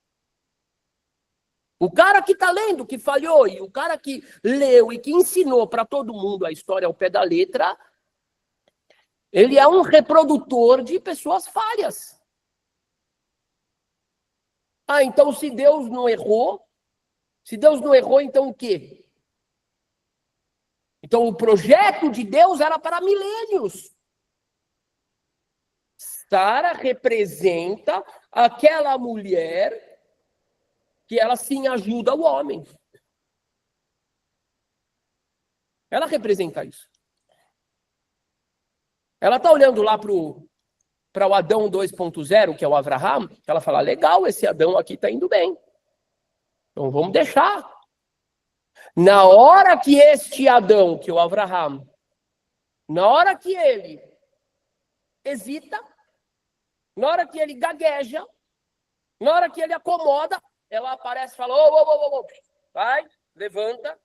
O cara que está lendo que falhou, e o cara que leu e que ensinou para todo mundo a história ao pé da letra, ele é um reprodutor de pessoas falhas. Ah, então se Deus não errou, então o quê? Então o projeto de Deus era para milênios. Sara representa aquela mulher que ela sim ajuda o homem. Ela representa isso. Ela está olhando lá para o Adão 2.0, que é o Avraham, ela fala, legal, esse Adão aqui está indo bem. Então vamos deixar. Na hora que este Adão, que é o Avraham, na hora que ele hesita, na hora que ele gagueja, na hora que ele acomoda, ela aparece e fala, ô, vai, levanta.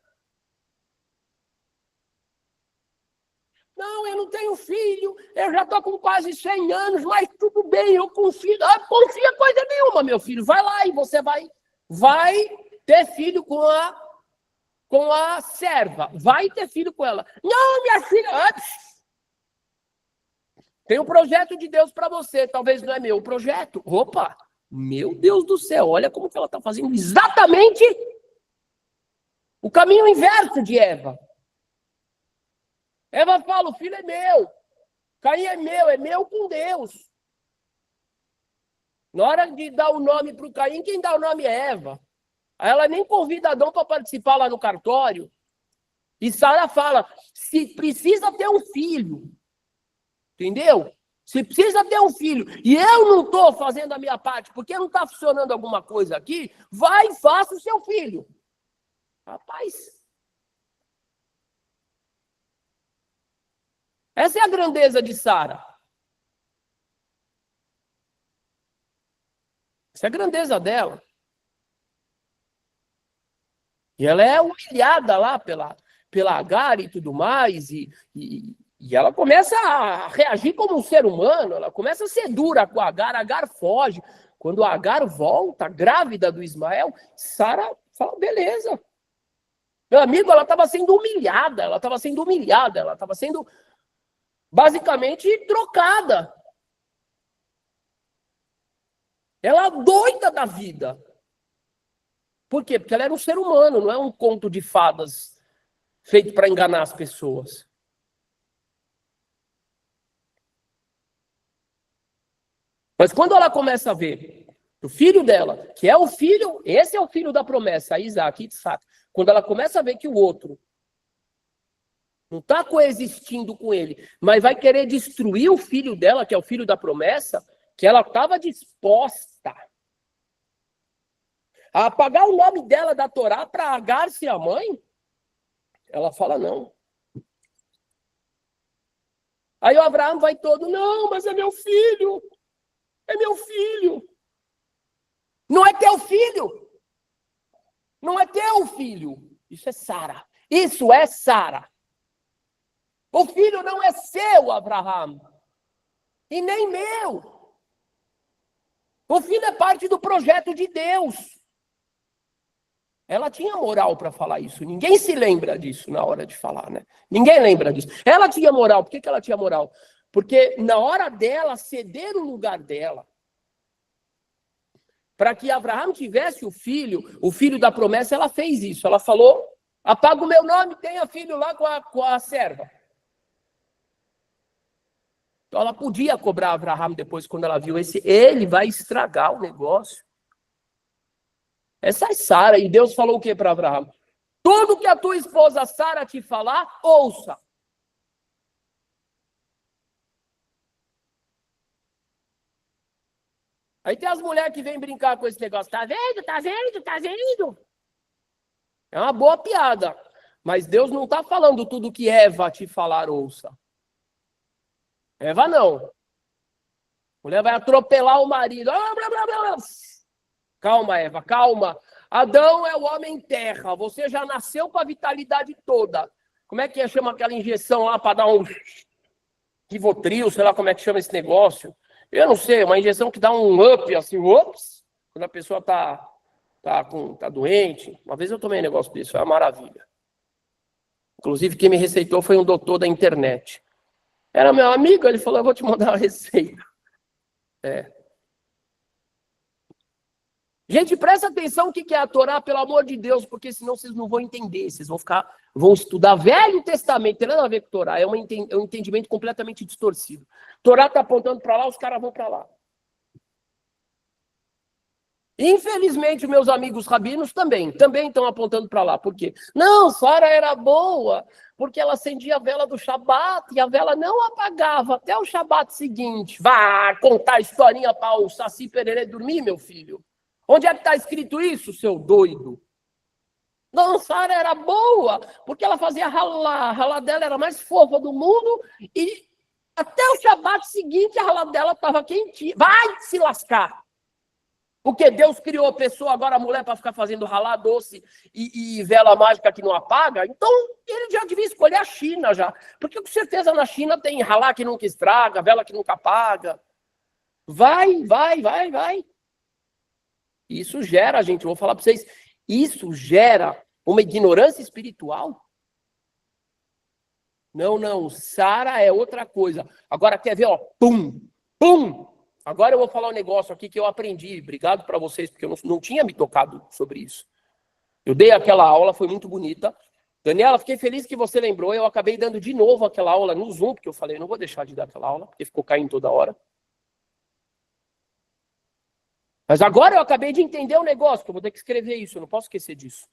Não, eu não tenho filho, eu já estou com quase 100 anos, mas tudo bem, eu confio. Ah, confia coisa nenhuma, meu filho. Vai lá e você vai ter filho com a serva. Vai ter filho com ela. Não, minha filha. Tem um projeto de Deus para você, talvez não é meu projeto. Opa, meu Deus do céu, olha como que ela está fazendo exatamente o caminho inverso de Eva. Eva fala, o filho é meu. Caim é meu com Deus. Na hora de dar o nome para o Caim, quem dá o nome é Eva. Aí ela nem convida Adão para participar lá no cartório. E Sara fala, se precisa ter um filho. Entendeu? Se precisa ter um filho. E eu não estou fazendo a minha parte, porque não está funcionando alguma coisa aqui, vai e faça o seu filho. Rapaz... Essa é a grandeza de Sara. Essa é a grandeza dela. E ela é humilhada lá pela Agar e tudo mais. E ela começa a reagir como um ser humano. Ela começa a ser dura com a Agar. A Agar foge. Quando a Agar volta, grávida do Ismael, Sara fala, beleza. Meu amigo, ela estava sendo humilhada. Ela estava sendo basicamente trocada. Ela doida da vida. Por quê? Porque ela era um ser humano, não é um conto de fadas feito para enganar as pessoas. Mas quando ela começa a ver o filho dela, que é o filho, esse é o filho da promessa, Isaac, Isaac. Quando ela começa a ver que o outro não está coexistindo com ele, mas vai querer destruir o filho dela, que é o filho da promessa, que ela estava disposta a apagar o nome dela da Torá para Agar ser a mãe, ela fala não. Aí o Abraão vai todo, não, mas é meu filho. É meu filho. Não é teu filho. Não é teu filho. Isso é Sara. Isso é Sara. O filho não é seu, Abraão, e nem meu. O filho é parte do projeto de Deus. Ela tinha moral para falar isso. Ninguém se lembra disso na hora de falar, né? Ninguém lembra disso. Ela tinha moral. Por que ela tinha moral? Porque na hora dela ceder o lugar dela, para que Abraão tivesse o filho da promessa, ela fez isso. Ela falou, apaga o meu nome, tenha filho lá com a serva. Então ela podia cobrar Abraão depois, quando ela viu ele vai estragar o negócio. Essa é Sara, e Deus falou o que para Abraão? Tudo que a tua esposa Sara te falar, ouça. Aí tem as mulheres que vêm brincar com esse negócio, tá vendo, tá vendo, tá vendo? É uma boa piada, mas Deus não está falando tudo que Eva te falar, ouça. Eva não. A mulher vai atropelar o marido. Ah, blá, blá, blá, blá. Calma, Eva, calma. Adão é o homem terra. Você já nasceu com a vitalidade toda. Como é que chama aquela injeção lá para dar um Rivotril, sei lá como é que chama esse negócio? Eu não sei, uma injeção que dá um up, assim, ops, quando a pessoa tá doente. Uma vez eu tomei um negócio desse, foi uma maravilha. Inclusive, quem me receitou foi um doutor da internet. Era meu amigo, ele falou, eu vou te mandar uma receita. Gente, presta atenção o que é a Torá, pelo amor de Deus, porque senão vocês não vão entender. Vocês vão estudar Velho Testamento, tem nada a ver com Torá. É um entendimento completamente distorcido. Torá está apontando para lá, os caras vão para lá. Infelizmente, meus amigos rabinos também estão apontando para lá. Por quê? Não, Sara era boa, porque ela acendia a vela do Shabat e a vela não apagava até o Shabat seguinte. Vá contar a historinha para o Saci Pererê dormir, meu filho. Onde é que está escrito isso, seu doido? Não, Sara era boa, porque ela fazia ralá. A ralá dela era a mais fofa do mundo e até o Shabat seguinte a ralá dela estava quentinha. Vai se lascar! Porque Deus criou a pessoa, agora a mulher, para ficar fazendo ralá doce e vela mágica que não apaga. Então, ele já devia escolher a China já. Porque com certeza na China tem ralá que nunca estraga, vela que nunca apaga. Vai. Isso gera, gente, eu vou falar para vocês, isso gera uma ignorância espiritual? Não, Sara é outra coisa. Agora quer ver, ó, pum. Agora eu vou falar um negócio aqui que eu aprendi. Obrigado para vocês, porque eu não tinha me tocado sobre isso. Eu dei aquela aula, foi muito bonita. Daniela, fiquei feliz que você lembrou. Eu acabei dando de novo aquela aula no Zoom, porque eu falei, não vou deixar de dar aquela aula, porque ficou caindo toda hora. Mas agora eu acabei de entender o negócio, que eu vou ter que escrever isso. Eu não posso esquecer disso.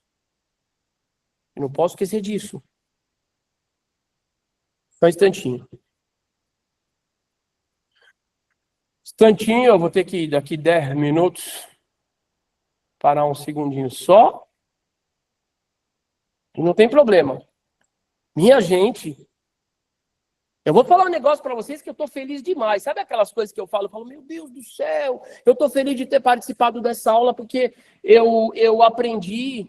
Só um instantinho. Eu vou ter que, daqui 10 minutos, parar um segundinho só. E não tem problema. Minha gente, eu vou falar um negócio para vocês que eu tô feliz demais. Sabe aquelas coisas que eu falo, meu Deus do céu, eu tô feliz de ter participado dessa aula, porque eu aprendi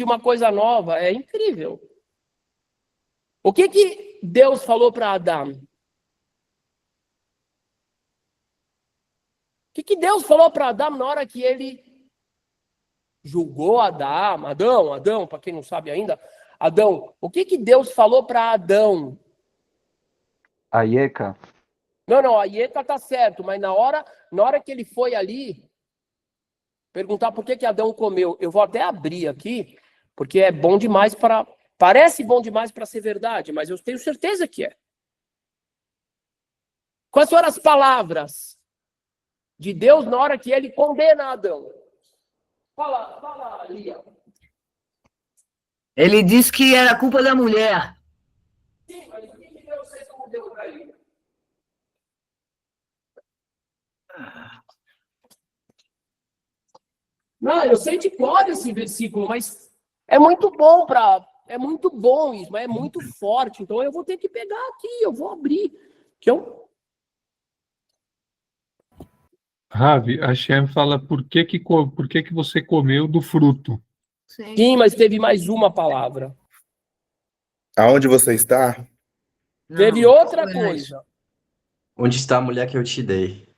uma coisa nova, é incrível. O que Deus falou para Adão? O que Deus falou para Adão na hora que ele julgou Adão? Adão, para quem não sabe ainda, Adão, o que Deus falou para Adão? A Ieca? Não, a Ieta tá certo, mas na hora que ele foi ali perguntar por que Adão comeu, eu vou até abrir aqui, porque é bom demais parece bom demais para ser verdade, mas eu tenho certeza que é. Quais foram as palavras de Deus na hora que ele condena Adão? Fala, Lia. Ele disse que era culpa da mulher. Sim, mas o que Deus respondeu para ele? Não, eu sei de cor esse versículo, mas é muito bom isso, mas é muito forte. Então eu vou ter que pegar aqui, eu vou abrir. Ravi, a Shem fala por que você comeu do fruto? Sim, mas teve mais uma palavra. Aonde você está? Teve outra coisa. Onde está a mulher que eu te dei?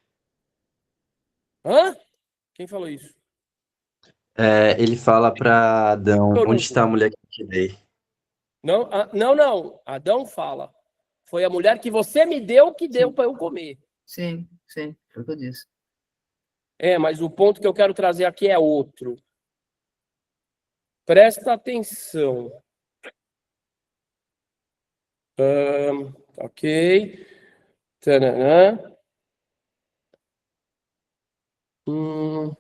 Hã? Quem falou isso? Ele fala para Adão, Eu não- onde está a mulher que eu te dei? Não. Adão fala. Foi a mulher que você me deu que deu para eu comer. Sim, foi o que eu disse. Mas o ponto que eu quero trazer aqui é outro. Presta atenção. Ok. Taranã. Hum.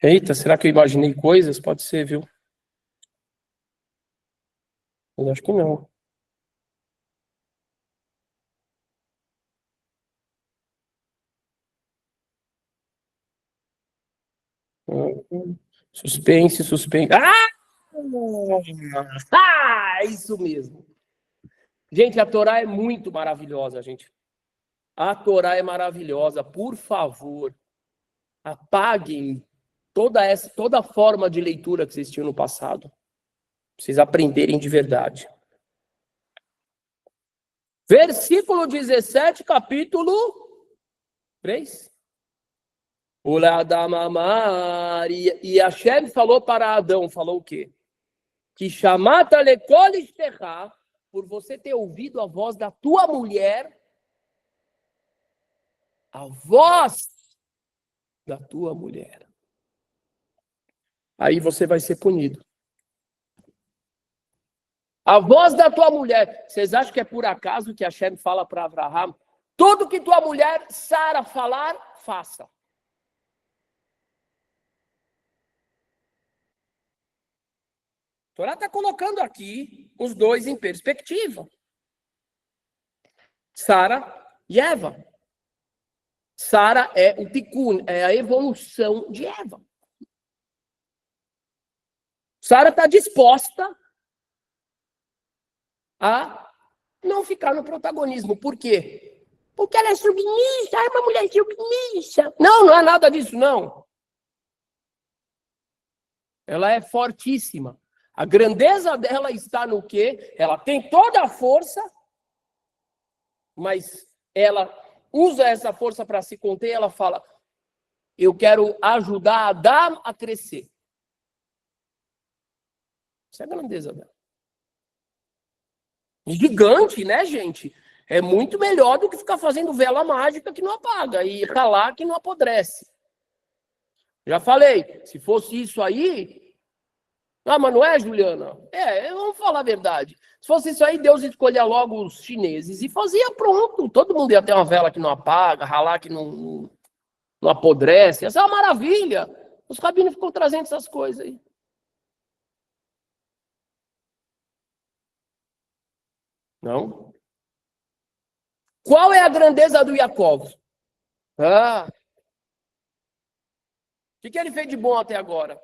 Eita, será que eu imaginei coisas? Pode ser, viu? Mas acho que não. Suspense, suspense. Isso mesmo. Gente, a Torá é muito maravilhosa, gente. A Torá é maravilhosa. Por favor, apaguem toda a forma de leitura que vocês tinham no passado. Pra vocês aprenderem de verdade. Versículo 17, capítulo 3. E Hashem falou para Adão, falou o quê? Que chamata lekol ishterá, por você ter ouvido a voz da tua mulher, a voz da tua mulher. Aí você vai ser punido. A voz da tua mulher. Vocês acham que é por acaso que Hashem fala para Abraham? Tudo que tua mulher, Sara, falar, faça. A Torá está colocando aqui os dois em perspectiva. Sara e Eva. Sara é o tikkun, é a evolução de Eva. Sara está disposta a não ficar no protagonismo. Por quê? Porque ela é submissa, é uma mulher submissa. Não, não é nada disso, não. Ela é fortíssima. A grandeza dela está no quê? Ela tem toda a força, mas ela usa essa força para se conter e ela fala, eu quero ajudar Adão a crescer. Essa é a grandeza dela. Gigante, né, gente? É muito melhor do que ficar fazendo vela mágica que não apaga e ralar que não apodrece. Já falei, se fosse isso aí... Ah, mas não é, Juliana? Vamos falar a verdade. Se fosse isso aí, Deus escolhia logo os chineses e fazia pronto. Todo mundo ia ter uma vela que não apaga, ralar que não apodrece. Essa é uma maravilha. Os rabinos ficam trazendo essas coisas aí. Não? Qual é a grandeza do Yaakov? O que ele fez de bom até agora?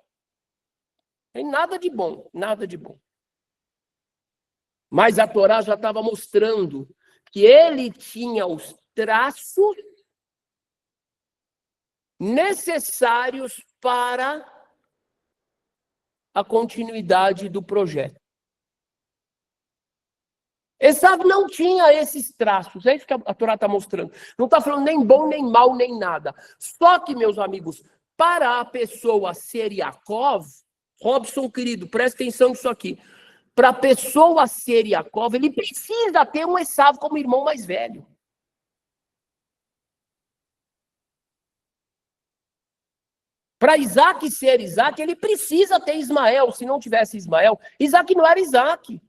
Tem nada de bom, nada de bom. Mas a Torá já estava mostrando que ele tinha os traços necessários para a continuidade do projeto. Esaú não tinha esses traços, é isso que a Torá está mostrando. Não está falando nem bom, nem mal, nem nada. Só que, meus amigos, para a pessoa ser Yaakov, Robson, querido, presta atenção nisso aqui. Para a pessoa ser Yaakov, ele precisa ter um Esaú como irmão mais velho. Para Isaac ser Isaac, ele precisa ter Ismael. Se não tivesse Ismael, Isaac não era Isaac.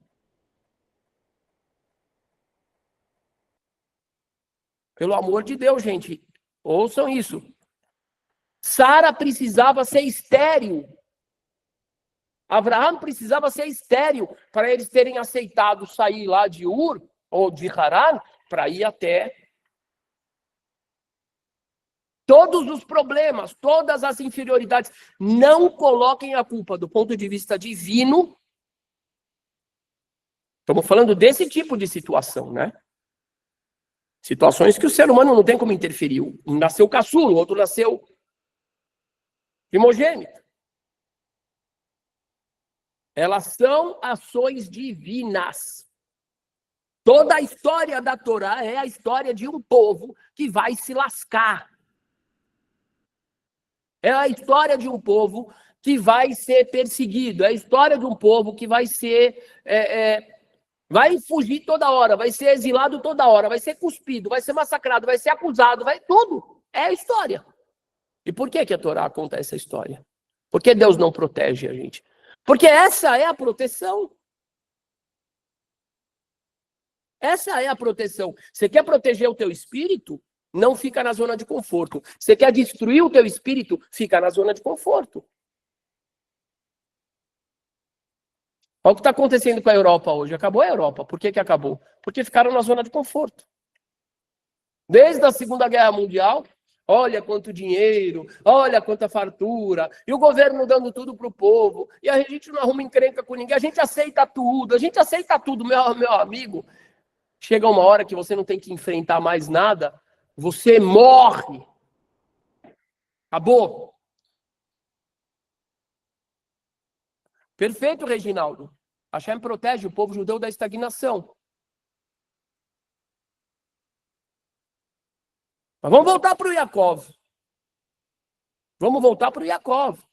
Pelo amor de Deus, gente, ouçam isso. Sara precisava ser estéril. Abraão precisava ser estéril para eles terem aceitado sair lá de Ur, ou de Haran, para ir até todos os problemas, todas as inferioridades. Não coloquem a culpa do ponto de vista divino. Estamos falando desse tipo de situação, né? Situações que o ser humano não tem como interferir. Um nasceu caçula, o outro nasceu primogênito. Elas são ações divinas. Toda a história da Torá é a história de um povo que vai se lascar. É a história de um povo que vai ser perseguido. É a história de um povo que vai ser... vai fugir toda hora, vai ser exilado toda hora, vai ser cuspido, vai ser massacrado, vai ser acusado, vai tudo. É a história. E por que a Torá conta essa história? Por que Deus não protege a gente? Porque essa é a proteção. Essa é a proteção. Você quer proteger o teu espírito? Não fica na zona de conforto. Você quer destruir o teu espírito? Fica na zona de conforto. Olha o que está acontecendo com a Europa hoje. Acabou a Europa. Por que acabou? Porque ficaram na zona de conforto. Desde a Segunda Guerra Mundial, Olha quanto dinheiro, olha quanta fartura, e o governo dando tudo para o povo, e a gente não arruma encrenca com ninguém, a gente aceita tudo, meu amigo. Chega uma hora que você não tem que enfrentar mais nada, você morre. Acabou. Perfeito, Reginaldo. Hashem protege o povo judeu da estagnação. Mas vamos voltar para o Yaakov. Vamos voltar para o Yaakov. O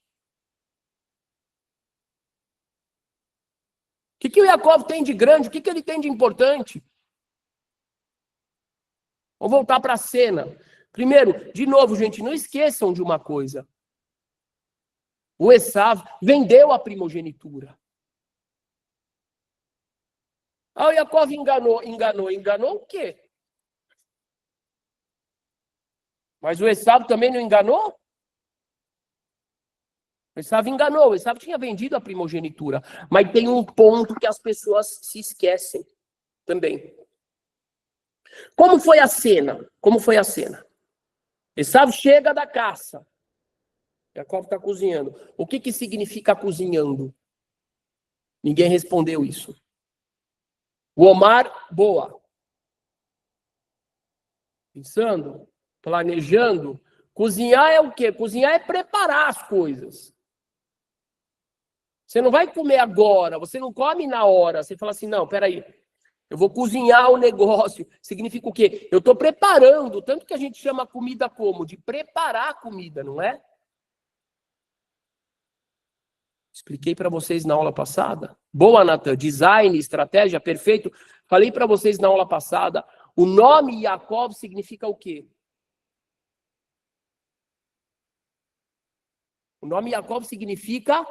que o Yaakov tem de grande? O que ele tem de importante? Vamos voltar para a cena. Primeiro, de novo, gente, não esqueçam de uma coisa. O Esav vendeu a primogenitura. Ah, o Yaakov enganou o quê? Mas o Esav também não enganou? O Esav enganou, o Esav tinha vendido a primogenitura. Mas tem um ponto que as pessoas se esquecem também. Como foi a cena? Esav chega da caça. Yaakov está cozinhando. O que significa cozinhando? Ninguém respondeu isso. O Omar, boa. Pensando, planejando. Cozinhar é o quê? Cozinhar é preparar as coisas. Você não vai comer agora, você não come na hora. Você fala assim, não, peraí, eu vou cozinhar o negócio. Significa o quê? Eu estou preparando, tanto que a gente chama a comida como? De preparar a comida, não é? Expliquei para vocês na aula passada. Boa, Natan. Design, estratégia, perfeito. Falei para vocês na aula passada. O nome Yaakov significa o quê? O nome Yaakov significa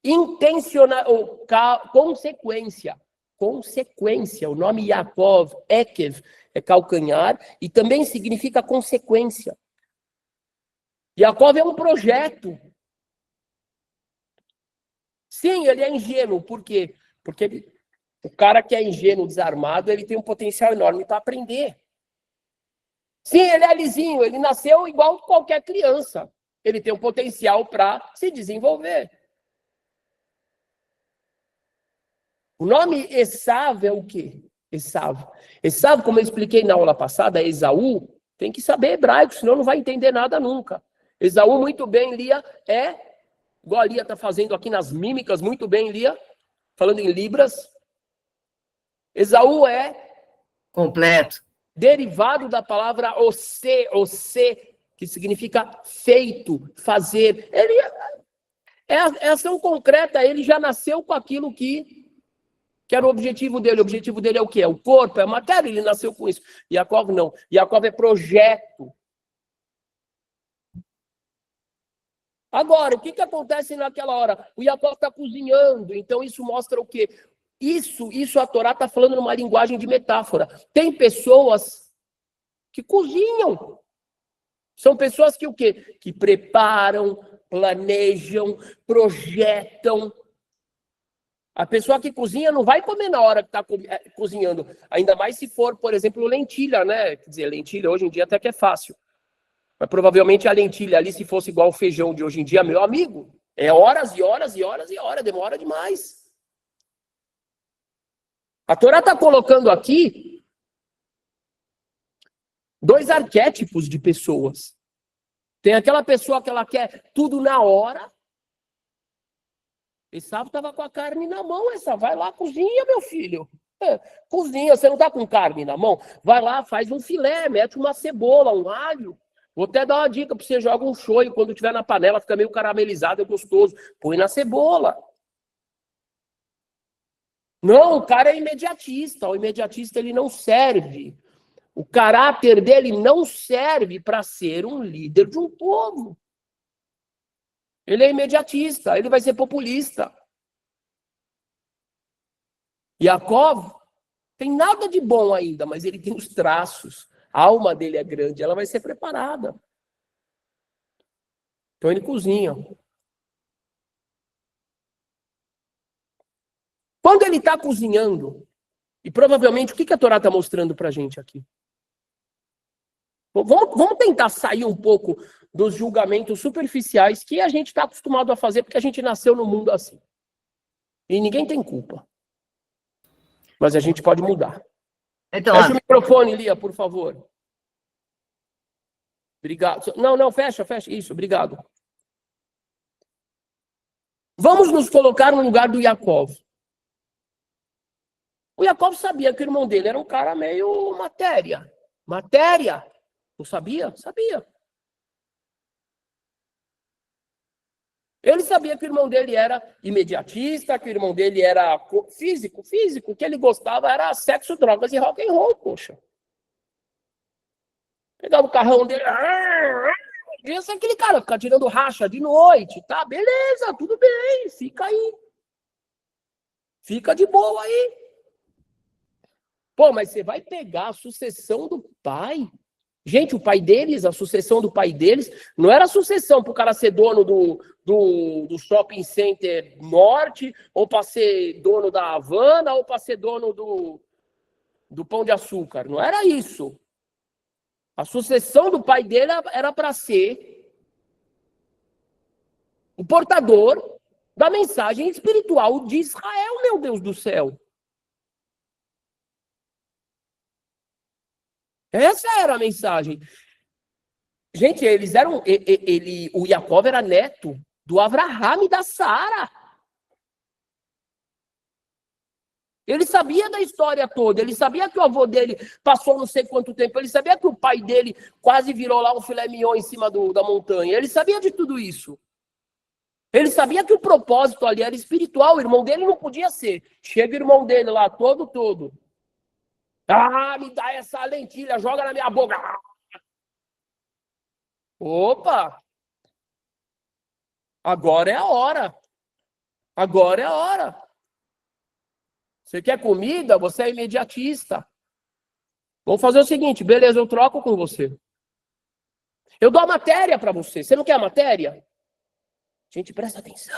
intencional, ou consequência. Consequência. O nome Yaakov, Ekev, é calcanhar, e também significa consequência. Yaakov é um projeto. Sim, ele é ingênuo. Por quê? Porque o cara que é ingênuo, desarmado, ele tem um potencial enorme para aprender. Sim, ele é lisinho, ele nasceu igual qualquer criança. Ele tem um potencial para se desenvolver. O nome Esav é o quê? Esav, como eu expliquei na aula passada, é Esaú. Tem que saber hebraico, senão não vai entender nada nunca. Esaú, muito bem, Lia, igual a Lia está fazendo aqui nas mímicas, muito bem, Lia, falando em libras. Esaú é completo, derivado da palavra ose, que significa feito, fazer. Ele é ação concreta, ele já nasceu com aquilo que era o objetivo dele. O objetivo dele é o quê? É o corpo, é a matéria, ele nasceu com isso. Yaakov não. Yaakov é projeto. Agora, o que acontece naquela hora? O Yaakov está cozinhando, então isso mostra o quê? Isso a Torá está falando numa linguagem de metáfora. Tem pessoas que cozinham. São pessoas que o quê? Que preparam, planejam, projetam. A pessoa que cozinha não vai comer na hora que está cozinhando. Ainda mais se for, por exemplo, lentilha, né? Quer dizer, lentilha hoje em dia até que é fácil. Mas provavelmente a lentilha ali, se fosse igual o feijão de hoje em dia, meu amigo, é horas e horas e horas e horas, demora demais. A Torá está colocando aqui 2 arquétipos de pessoas. Tem aquela pessoa que ela quer tudo na hora. Esav estava com a carne na mão. Esav, vai lá, cozinha, meu filho. Cozinha, você não está com carne na mão? Vai lá, faz um filé, mete uma cebola, um alho. Vou até dar uma dica para você, joga um shoyu, quando tiver na panela, fica meio caramelizado, é gostoso. Põe na cebola. Não, o cara é imediatista. O imediatista, ele não serve. O caráter dele não serve para ser um líder de um povo. Ele é imediatista, ele vai ser populista. Yaakov tem nada de bom ainda, mas ele tem os traços. A alma dele é grande, ela vai ser preparada. Então ele cozinha. Quando ele está cozinhando, e provavelmente o que a Torá está mostrando para a gente aqui? Vamos tentar sair um pouco dos julgamentos superficiais que a gente está acostumado a fazer porque a gente nasceu no mundo assim. E ninguém tem culpa. Mas a gente pode mudar. Então, Fecha o microfone, Lia, por favor. Obrigado. Não, fecha. Isso, obrigado. Vamos nos colocar no lugar do Yaakov. O Yaakov sabia que o irmão dele era um cara meio matéria. Matéria. Não sabia? Sabia. Ele sabia que o irmão dele era imediatista, que o irmão dele era físico. O que ele gostava era sexo, drogas e rock and roll, poxa. Pegava o carrão dele. Esse é aquele cara, ficar tirando racha de noite, tá? Beleza, tudo bem, fica aí. Fica de boa aí. Pô, mas você vai pegar a sucessão do pai? Gente, o pai deles, a sucessão do pai deles, não era sucessão para o cara ser dono do shopping center norte, ou para ser dono da Havana, ou para ser dono do Pão de Açúcar. Não era isso. A sucessão do pai dele era para ser o portador da mensagem espiritual de Israel, meu Deus do céu. Essa era a mensagem. Gente, eles eram... o Yaakov era neto do Avraham e da Sara. Ele sabia da história toda. Ele sabia que o avô dele passou não sei quanto tempo. Ele sabia que o pai dele quase virou lá um filé mignon em cima da montanha. Ele sabia de tudo isso. Ele sabia que o propósito ali era espiritual. O irmão dele não podia ser. Chega o irmão dele lá, todo. Ah, me dá essa lentilha, joga na minha boca. Opa! Agora é a hora. Agora é a hora. Você quer comida? Você é imediatista. Vamos fazer o seguinte, beleza, eu troco com você. Eu dou a matéria para você. Você não quer a matéria? Gente, presta atenção.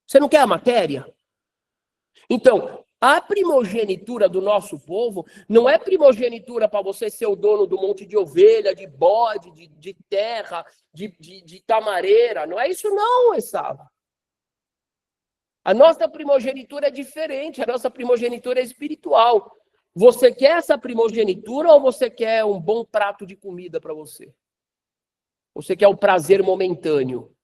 Você não quer a matéria? Então, a primogenitura do nosso povo não é primogenitura para você ser o dono do monte de ovelha, de bode, de terra, de tamareira. Não é isso não, Esaú. A nossa primogenitura é diferente, a nossa primogenitura é espiritual. Você quer essa primogenitura ou você quer um bom prato de comida para você? Você quer o prazer momentâneo?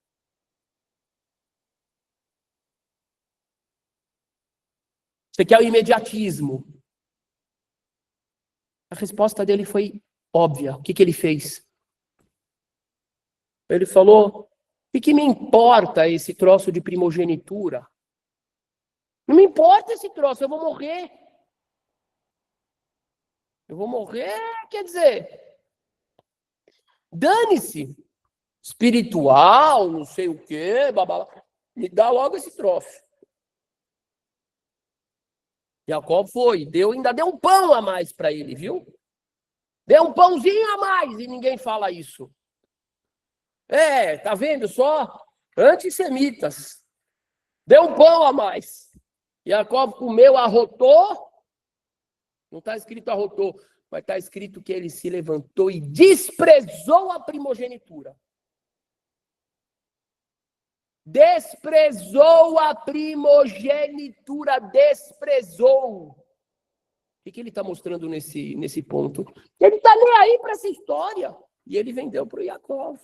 Você quer o imediatismo? A resposta dele foi óbvia. O que ele fez? Ele falou, o que me importa esse troço de primogenitura? Não me importa esse troço, eu vou morrer. Eu vou morrer, quer dizer, dane-se. Espiritual, não sei o quê, babá. Me dá logo esse troço. Jacob foi, ainda deu um pão a mais para ele, viu? Deu um pãozinho a mais e ninguém fala isso. Tá vendo só? Antissemitas. Deu um pão a mais. Jacob comeu, arrotou. Não está escrito arrotou, mas está escrito que ele se levantou e desprezou a primogenitura. Desprezou a primogenitura, desprezou. O que ele está mostrando nesse ponto? Ele está nem aí para essa história. E ele vendeu para o Yaakov.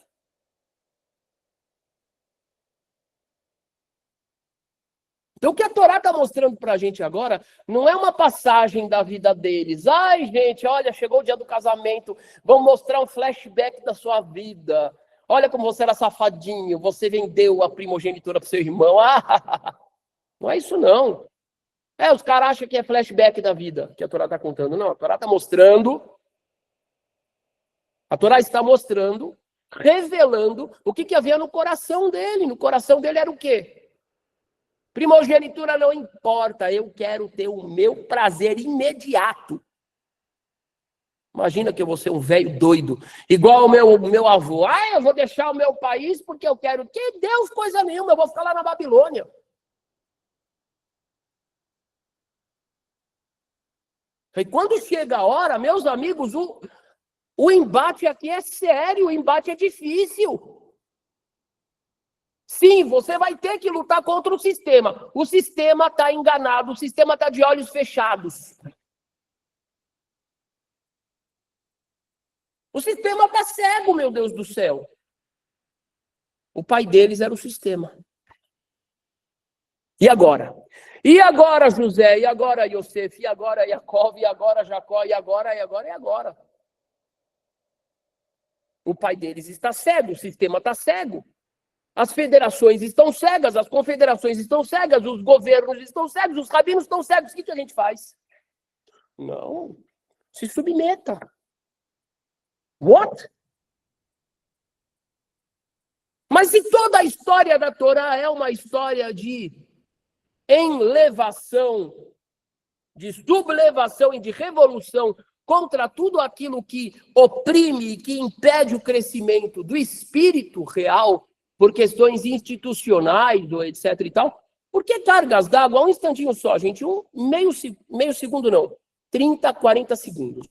Então, o que a Torá está mostrando para a gente agora não é uma passagem da vida deles. Ai, gente, olha, chegou o dia do casamento, vamos mostrar um flashback da sua vida. Olha como você era safadinho, você vendeu a primogenitura para seu irmão. Não é isso, não. Os caras acham que é flashback da vida que a Torá está contando. Não, a Torá está mostrando. A Torá está mostrando, revelando o que havia no coração dele. No coração dele era o quê? Primogenitura não importa, eu quero ter o meu prazer imediato. Imagina que eu vou ser um velho doido, igual o meu avô. Eu vou deixar o meu país porque eu quero. Que Deus, coisa nenhuma, eu vou ficar lá na Babilônia. E quando chega a hora, meus amigos, O embate aqui é sério, o embate é difícil. Sim, você vai ter que lutar contra o sistema. O sistema está enganado, o sistema está de olhos fechados. O sistema está cego, meu Deus do céu. O pai deles era o sistema. E agora? E agora, José? E agora, Yosef? E agora, Jacob? E agora, Jacó? E agora, e agora, e agora? O pai deles está cego, o sistema está cego. As federações estão cegas, as confederações estão cegas, os governos estão cegos, os rabinos estão cegos. O que a gente faz? Não. Se submeta. What? Mas se toda a história da Torá é uma história de enlevação, de sublevação e de revolução contra tudo aquilo que oprime e que impede o crescimento do espírito real por questões institucionais, ou etc. e tal, por que cargas d'água? Um instantinho só, gente, meio segundo não, 30, 40 segundos.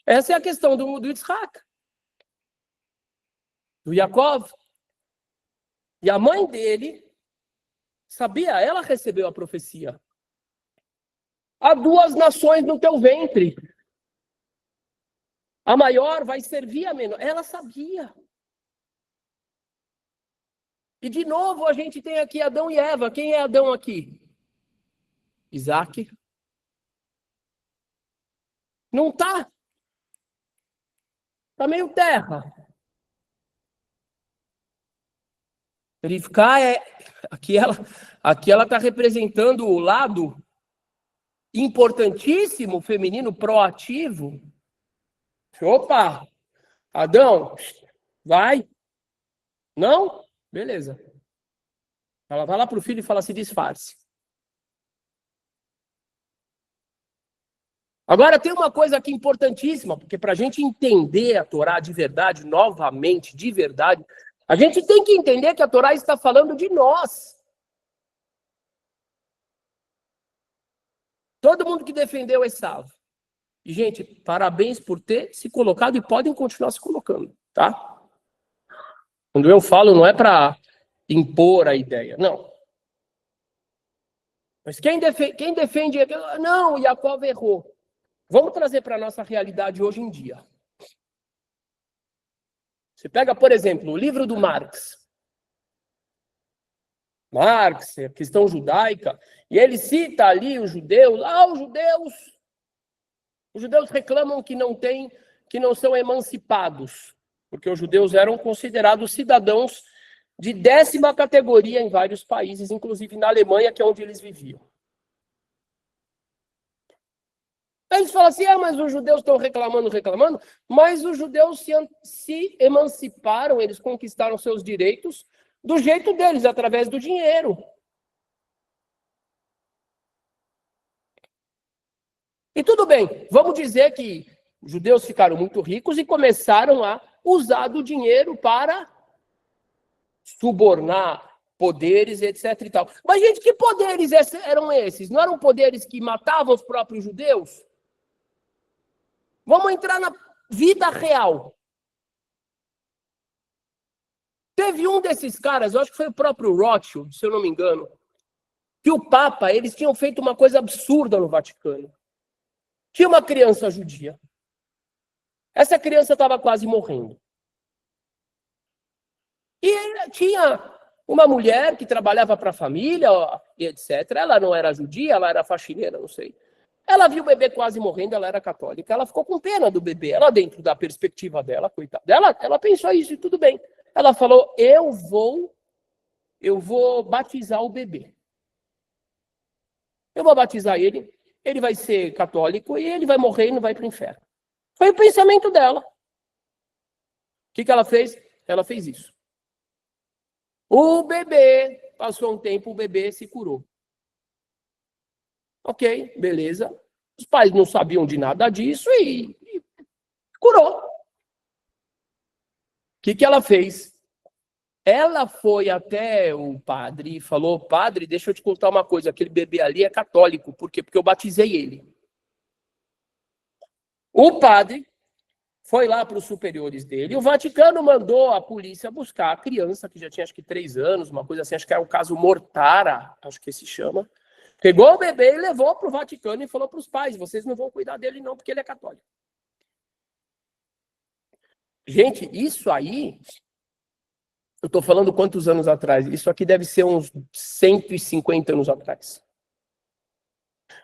Essa é a questão do Yitzhak, do Yaakov. E a mãe dele sabia, ela recebeu a profecia. Há 2 nações no teu ventre. A maior vai servir a menor. Ela sabia. E de novo a gente tem aqui Adão e Eva. Quem é Adão aqui? Isaac. Não tá. Tá meio terra. Rivka aqui ela está representando o lado importantíssimo, feminino, proativo. Opa! Adão, vai. Não? Beleza. Ela vai lá para o filho e fala, se disfarce. Agora, tem uma coisa aqui importantíssima, porque para a gente entender a Torá de verdade, novamente, de verdade, a gente tem que entender que a Torá está falando de nós. Todo mundo que defendeu Esaú. E, gente, parabéns por ter se colocado e podem continuar se colocando, tá? Quando eu falo, não é para impor a ideia, não. Mas quem defende... Não, Jacob errou. Vamos trazer para a nossa realidade hoje em dia. Você pega, por exemplo, o livro do Marx. Marx, a questão judaica, e ele cita ali os judeus. Os judeus reclamam que não são emancipados, porque os judeus eram considerados cidadãos de 10ª categoria em vários países, inclusive na Alemanha, que é onde eles viviam. Aí eles falam assim, mas os judeus estão reclamando, mas os judeus se emanciparam, eles conquistaram seus direitos do jeito deles, através do dinheiro. E tudo bem, vamos dizer que os judeus ficaram muito ricos e começaram a usar do dinheiro para subornar poderes, etc. e tal. Mas, gente, que poderes eram esses? Não eram poderes que matavam os próprios judeus? Vamos entrar na vida real. Teve um desses caras, eu acho que foi o próprio Rothschild, se eu não me engano, que o Papa, eles tinham feito uma coisa absurda no Vaticano. Tinha uma criança judia. Essa criança estava quase morrendo. E tinha uma mulher que trabalhava para a família, etc. Ela não era judia, ela era faxineira, não sei. Ela viu o bebê quase morrendo, ela era católica. Ela ficou com pena do bebê. Ela, dentro da perspectiva dela, coitada dela, ela pensou isso e tudo bem. Ela falou, eu vou batizar o bebê. Eu vou batizar ele vai ser católico e ele vai morrer e não vai para o inferno. Foi o pensamento dela. O que ela fez? Ela fez isso. O bebê, passou um tempo, o bebê se curou. Ok, beleza. Os pais não sabiam de nada disso e curou. O que ela fez? Ela foi até o padre e falou, padre, deixa eu te contar uma coisa, aquele bebê ali é católico. Por quê? Porque eu batizei ele. O padre foi lá para os superiores dele, o Vaticano mandou a polícia buscar a criança, que já tinha acho que 3 anos, uma coisa assim, acho que era o caso Mortara, acho que se chama. Pegou o bebê e levou para o Vaticano e falou para os pais, vocês não vão cuidar dele não, porque ele é católico. Gente, isso aí, eu estou falando quantos anos atrás? Isso aqui deve ser uns 150 anos atrás.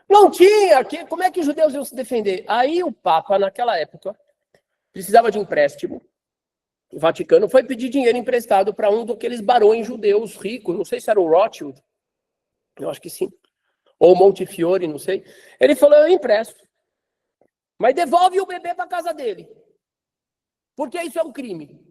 Não tinha, como é que os judeus iam se defender? Aí o Papa, naquela época, precisava de empréstimo. O Vaticano foi pedir dinheiro emprestado para um daqueles barões judeus ricos, não sei se era o Rothschild, eu acho que sim, ou Montefiore, não sei. Ele falou, eu empresto, mas devolve o bebê para casa dele, porque isso é um crime.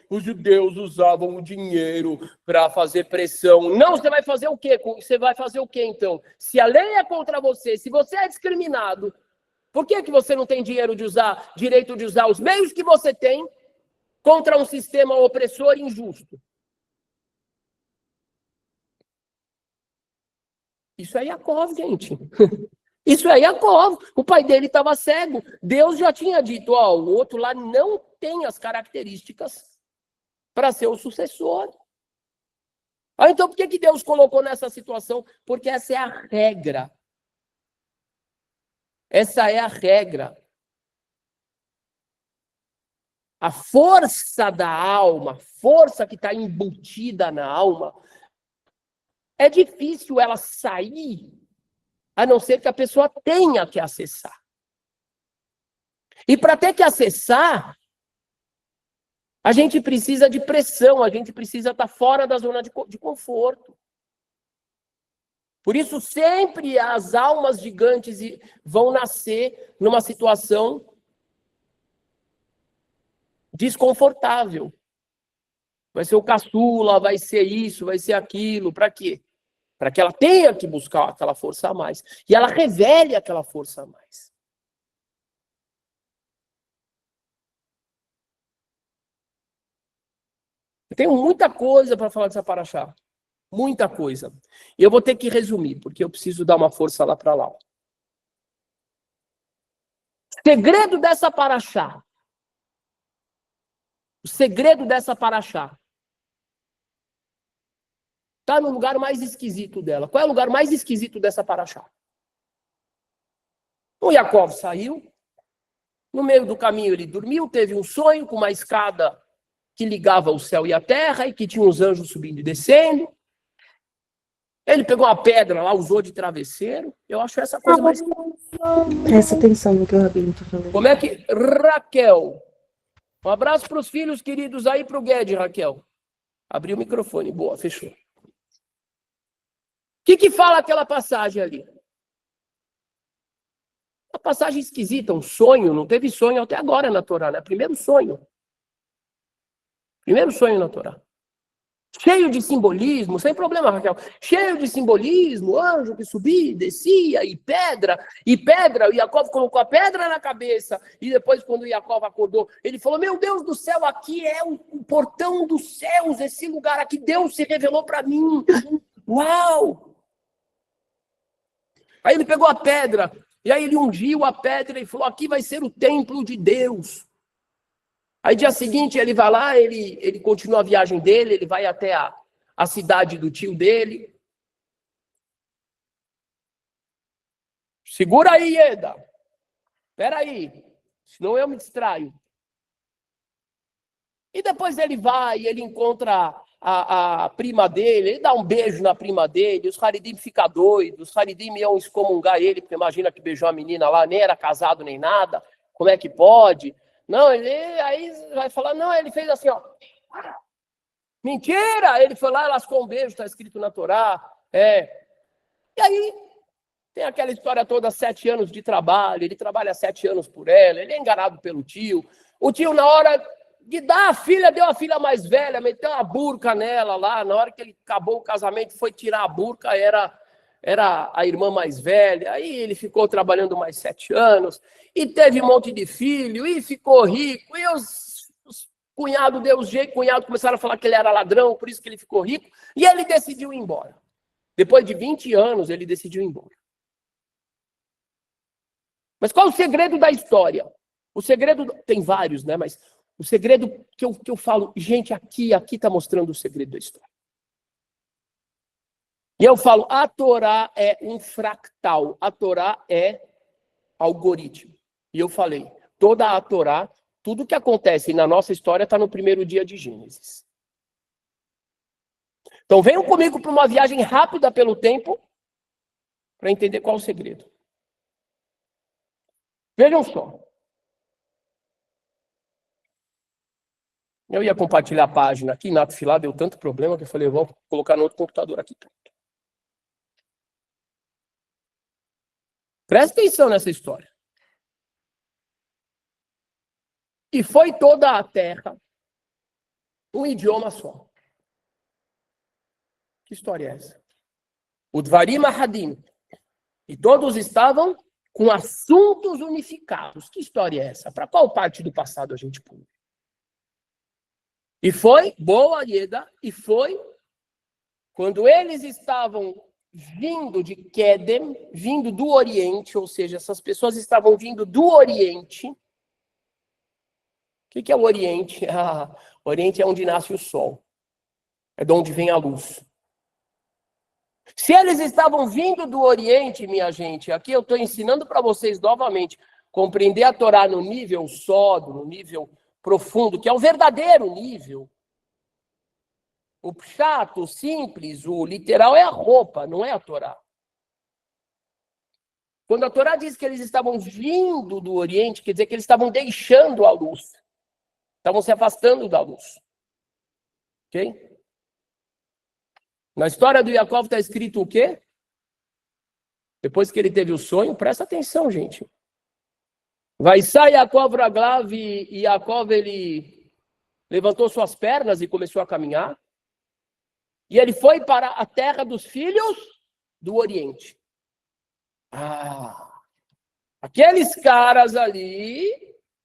Os judeus usavam o dinheiro para fazer pressão. Não, você vai fazer o quê? Você vai fazer o quê, então? Se a lei é contra você, se você é discriminado, por que você não tem direito de usar os meios que você tem contra um sistema opressor e injusto? Isso é Yaakov, gente. Isso é Yaakov. O pai dele estava cego. Deus já tinha dito, o outro lá não tem as características para ser o sucessor. Então por que Deus colocou nessa situação? Porque essa é a regra. Essa é a regra. A força da alma, a força que está embutida na alma, é difícil ela sair, a não ser que a pessoa tenha que acessar. E para ter que acessar, a gente precisa de pressão, a gente precisa estar fora da zona de conforto. Por isso, sempre as almas gigantes vão nascer numa situação desconfortável. Vai ser o caçula, vai ser isso, vai ser aquilo. Para quê? Para que ela tenha que buscar aquela força a mais. E ela revele aquela força a mais. Eu tenho muita coisa para falar dessa paraxá. Muita coisa. E eu vou ter que resumir, porque eu preciso dar uma força lá para lá. Segredo dessa paraxá. O segredo dessa paraxá está no lugar mais esquisito dela. Qual é o lugar mais esquisito dessa paraxá? O Yaakov saiu, no meio do caminho ele dormiu, teve um sonho com uma escada que ligava o céu e a terra e que tinha uns anjos subindo e descendo. Ele pegou uma pedra lá, usou de travesseiro. Eu acho essa coisa mais... Presta atenção no que o Rabino está falando. Como é que... Raquel. Um abraço para os filhos queridos aí, para o Guedes, Raquel. Abriu o microfone. Boa, fechou. que fala aquela passagem ali? Uma passagem esquisita, um sonho. Não teve sonho até agora na Torá, né? Primeiro sonho na Torá. Cheio de simbolismo, sem problema, Raquel. Cheio de simbolismo, anjo que subia, descia, e pedra, o Jacó colocou a pedra na cabeça, e depois quando o Jacó acordou, ele falou, meu Deus do céu, aqui é o portão dos céus, esse lugar aqui, Deus se revelou para mim. Uau! Aí ele pegou a pedra, e aí ele ungiu a pedra e falou, aqui vai ser o templo de Deus. Aí, dia seguinte, ele vai lá, ele continua a viagem dele, ele vai até a cidade do tio dele. Segura aí, Eda. Espera aí, senão eu me distraio. E depois ele vai, ele encontra a prima dele, ele dá um beijo na prima dele, os Haridim ficam doidos, os Haridim iam excomungar ele, porque imagina que beijou a menina lá, nem era casado nem nada, como é que pode? Não, ele aí vai falar, não, ele fez assim, ó. Mentira! Ele foi lá e lascou um beijo, está escrito na Torá. E aí, tem aquela história toda, 7 anos de trabalho, ele trabalha 7 anos por ela, ele é enganado pelo tio. O tio, na hora de dar a filha, deu a filha mais velha, meteu uma burca nela lá, na hora que ele acabou o casamento, foi tirar a burca, era a irmã mais velha, aí ele ficou trabalhando mais 7 anos, e teve um monte de filho, e ficou rico, e os cunhados deu jeito, cunhados começaram a falar que ele era ladrão, por isso que ele ficou rico, e ele decidiu ir embora. Depois de 20 anos, ele decidiu ir embora. Mas qual é o segredo da história? O segredo, tem vários, né, mas o segredo que eu falo, gente, aqui está mostrando o segredo da história. E eu falo, a Torá é um fractal, a Torá é algoritmo. E eu falei, toda a Torá, tudo que acontece na nossa história está no primeiro dia de Gênesis. Então venham comigo para uma viagem rápida pelo tempo, para entender qual é o segredo. Vejam só. Eu ia compartilhar a página aqui, na Tefilá deu tanto problema que eu falei, eu vou colocar no outro computador aqui. Presta atenção nessa história. E foi toda a terra um idioma só. Que história é essa? O Dvarim Ahadim. E todos estavam com assuntos unificados. Que história é essa? Para qual parte do passado a gente pula? E foi, boa Ieda, e foi quando eles estavam vindo de Kedem, vindo do Oriente, ou seja, essas pessoas estavam vindo do Oriente. O que é o Oriente? O Oriente é onde nasce o sol. É de onde vem a luz. Se eles estavam vindo do Oriente, minha gente, aqui eu estou ensinando para vocês novamente, compreender a Torá no nível sódio, no nível profundo, que é o verdadeiro nível. O chato, o simples, o literal é a roupa, não é a Torá. Quando a Torá diz que eles estavam vindo do Oriente, quer dizer que eles estavam deixando a luz. Estavam se afastando da luz. Ok? Na história do Jacó está escrito o quê? Depois que ele teve o sonho, presta atenção, gente. Vai sair Jacó Vraglav e Jacó, ele levantou suas pernas e começou a caminhar. E ele foi para a terra dos filhos do Oriente. Aqueles caras ali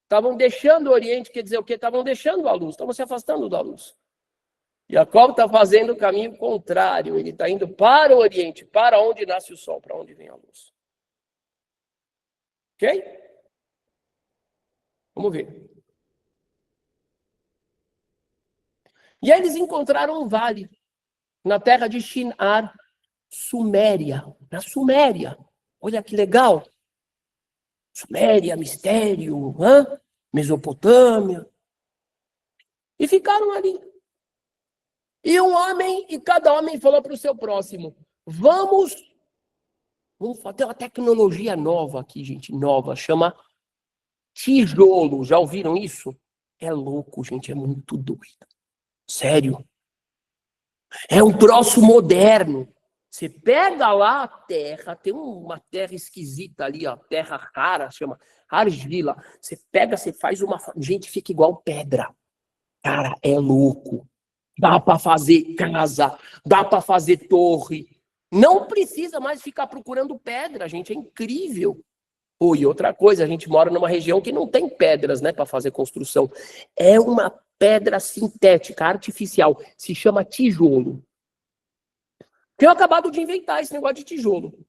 estavam deixando o Oriente, quer dizer o quê? Estavam deixando a luz, estavam se afastando da luz. Jacó está fazendo o caminho contrário, ele está indo para o Oriente, para onde nasce o sol, para onde vem a luz. Ok? Vamos ver. E aí eles encontraram um vale na terra de Shinar, Suméria. Na Suméria. Olha que legal. Suméria, mistério, Mesopotâmia. E ficaram ali. E cada homem falou para o seu próximo, vamos ter uma tecnologia nova aqui, gente, nova, chama tijolo. Já ouviram isso? É louco, gente, é muito doido. Sério. É um troço moderno. Você pega lá a terra, tem uma terra esquisita ali, ó, terra rara, chama argila. Você pega, você faz uma... Gente, fica igual pedra. Cara, é louco. Dá para fazer casa, dá para fazer torre. Não precisa mais ficar procurando pedra, gente, é incrível. Oh, e outra coisa, a gente mora numa região que não tem pedras, né, para fazer construção. É uma pedra sintética, artificial, se chama tijolo. Tinham acabado de inventar esse negócio de tijolo.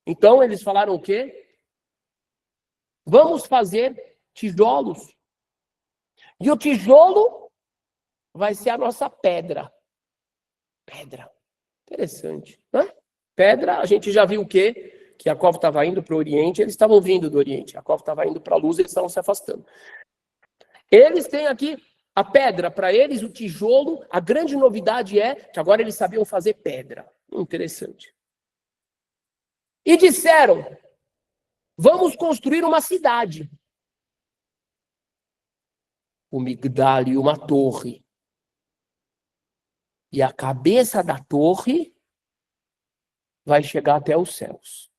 Então, eles falaram o quê? Vamos fazer tijolos. E o tijolo vai ser a nossa pedra. Pedra. Interessante, né? Pedra, a gente já viu o quê? Que Jacob estava indo para o Oriente, eles estavam vindo do Oriente. Jacob estava indo para a luz, eles estavam se afastando. Eles têm aqui a pedra, para eles, o tijolo, a grande novidade é que agora eles sabiam fazer pedra. Interessante. E disseram, vamos construir uma cidade. O Migdal e uma torre. E a cabeça da torre vai chegar até os céus.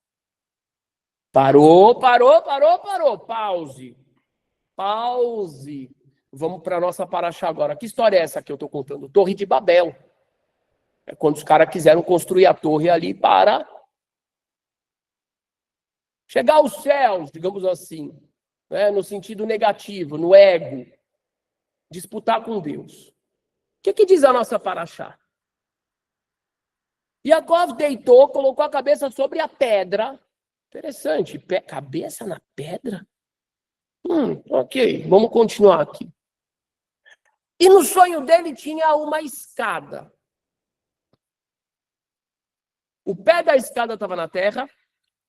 Parou. Pause. Vamos para a nossa paraxá agora. Que história é essa que eu estou contando? Torre de Babel. É quando os caras quiseram construir a torre ali para chegar aos céus, digamos assim, né? No sentido negativo, no ego. Disputar com Deus. O que diz a nossa paraxá? Jacob deitou, colocou a cabeça sobre a pedra. Interessante. Cabeça na pedra? Ok, vamos continuar aqui. E no sonho dele tinha uma escada. O pé da escada estava na terra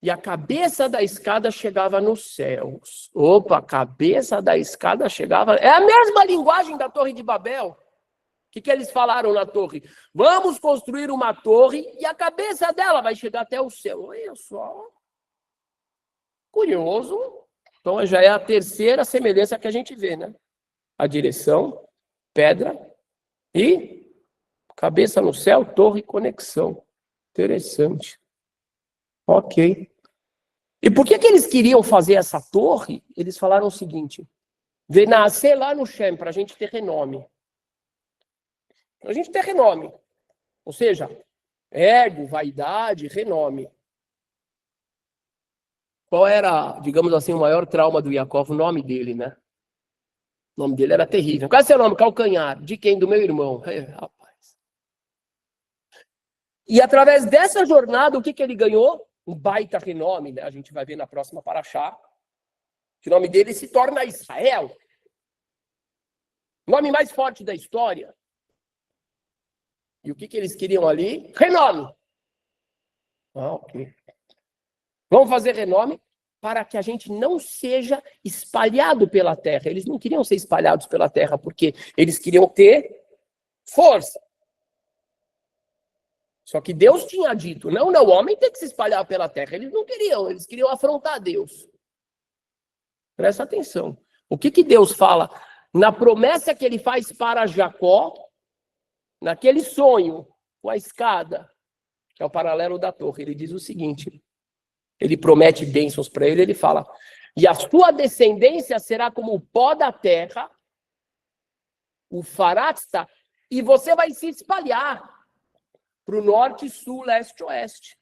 e a cabeça da escada chegava nos céus. Opa, a cabeça da escada chegava... É a mesma linguagem da Torre de Babel. O que eles falaram na torre? Vamos construir uma torre e a cabeça dela vai chegar até o céu. Olha só. Curioso. Então já é a terceira semelhança que a gente vê, né? A direção, pedra e cabeça no céu, torre e conexão. Interessante. Ok. E por que eles queriam fazer essa torre? Eles falaram o seguinte: vem nascer lá no Shem, para a gente ter renome. A gente ter renome. Ou seja, ego, vaidade, renome. Qual era, digamos assim, o maior trauma do Jacob? O nome dele, né? O nome dele era terrível. Qual é o seu nome? Calcanhar. De quem? Do meu irmão. Rapaz. E através dessa jornada, o que ele ganhou? Um baita renome, né? A gente vai ver na próxima paraxá. Que o nome dele se torna Israel. O nome mais forte da história. E o que eles queriam ali? Renome. Ok. Vamos fazer renome para que a gente não seja espalhado pela terra. Eles não queriam ser espalhados pela terra, porque eles queriam ter força. Só que Deus tinha dito, não, o homem tem que se espalhar pela terra. Eles não queriam, eles queriam afrontar Deus. Presta atenção. O que Deus fala? Na promessa que ele faz para Jacó, naquele sonho com a escada, que é o paralelo da torre, ele diz o seguinte, ele promete bênçãos para ele, ele fala, e a sua descendência será como o pó da terra, o faratsta, e você vai se espalhar para o norte, sul, leste, oeste.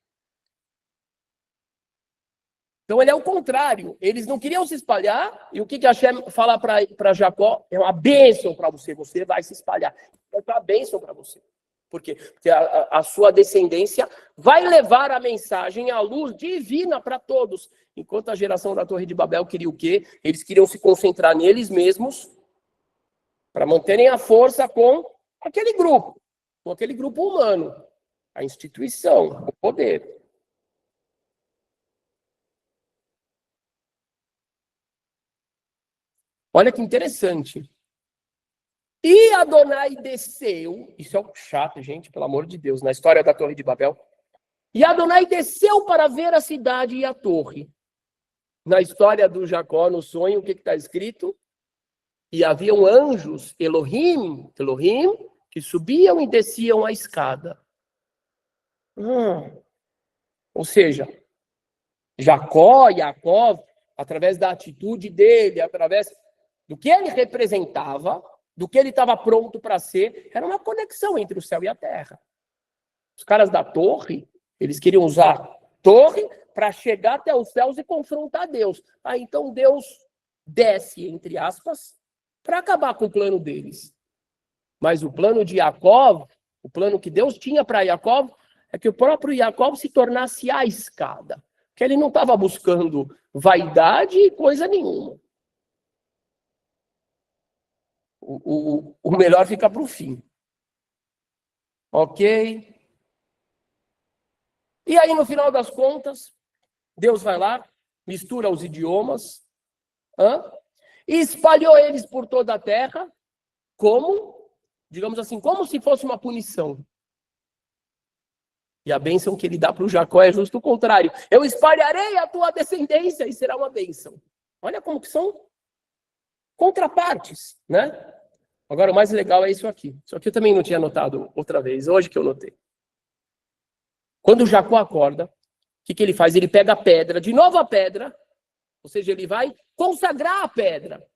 Então ele é o contrário, eles não queriam se espalhar, e o que Hashem fala para Jacó? É uma bênção para você, você vai se espalhar. É uma bênção para você. Por quê? Porque a sua descendência vai levar a mensagem, a luz divina para todos. Enquanto a geração da Torre de Babel queria o quê? Eles queriam se concentrar neles mesmos para manterem a força com aquele grupo humano, a instituição, o poder. Olha que interessante. E Adonai desceu, isso é um chato, gente, pelo amor de Deus, na história da Torre de Babel. E Adonai desceu para ver a cidade e a torre. Na história do Jacó, no sonho, o que está escrito? E haviam anjos, Elohim, que subiam e desciam a escada. Ou seja, Jacó, Jacó, através da atitude dele, através do que ele representava, do que ele estava pronto para ser, era uma conexão entre o céu e a terra. Os caras da torre, eles queriam usar a torre para chegar até os céus e confrontar Deus. Então Deus desce, entre aspas, para acabar com o plano deles. Mas o plano de Jacó, o plano que Deus tinha para Jacó, é que o próprio Jacó se tornasse a escada. Que ele não estava buscando vaidade e coisa nenhuma. O melhor fica para o fim. Ok? E aí, no final das contas, Deus vai lá, mistura os idiomas, e espalhou eles por toda a terra, como, digamos assim, como se fosse uma punição. E a bênção que ele dá para o Jacó é justo o contrário. Eu espalharei a tua descendência e será uma bênção. Olha como que são contrapartes, né? Agora, o mais legal é isso aqui. Isso aqui eu também não tinha notado outra vez, hoje que eu notei. Quando o Jacó acorda, o que ele faz? Ele pega a pedra, de novo a pedra, ou seja, ele vai consagrar a pedra.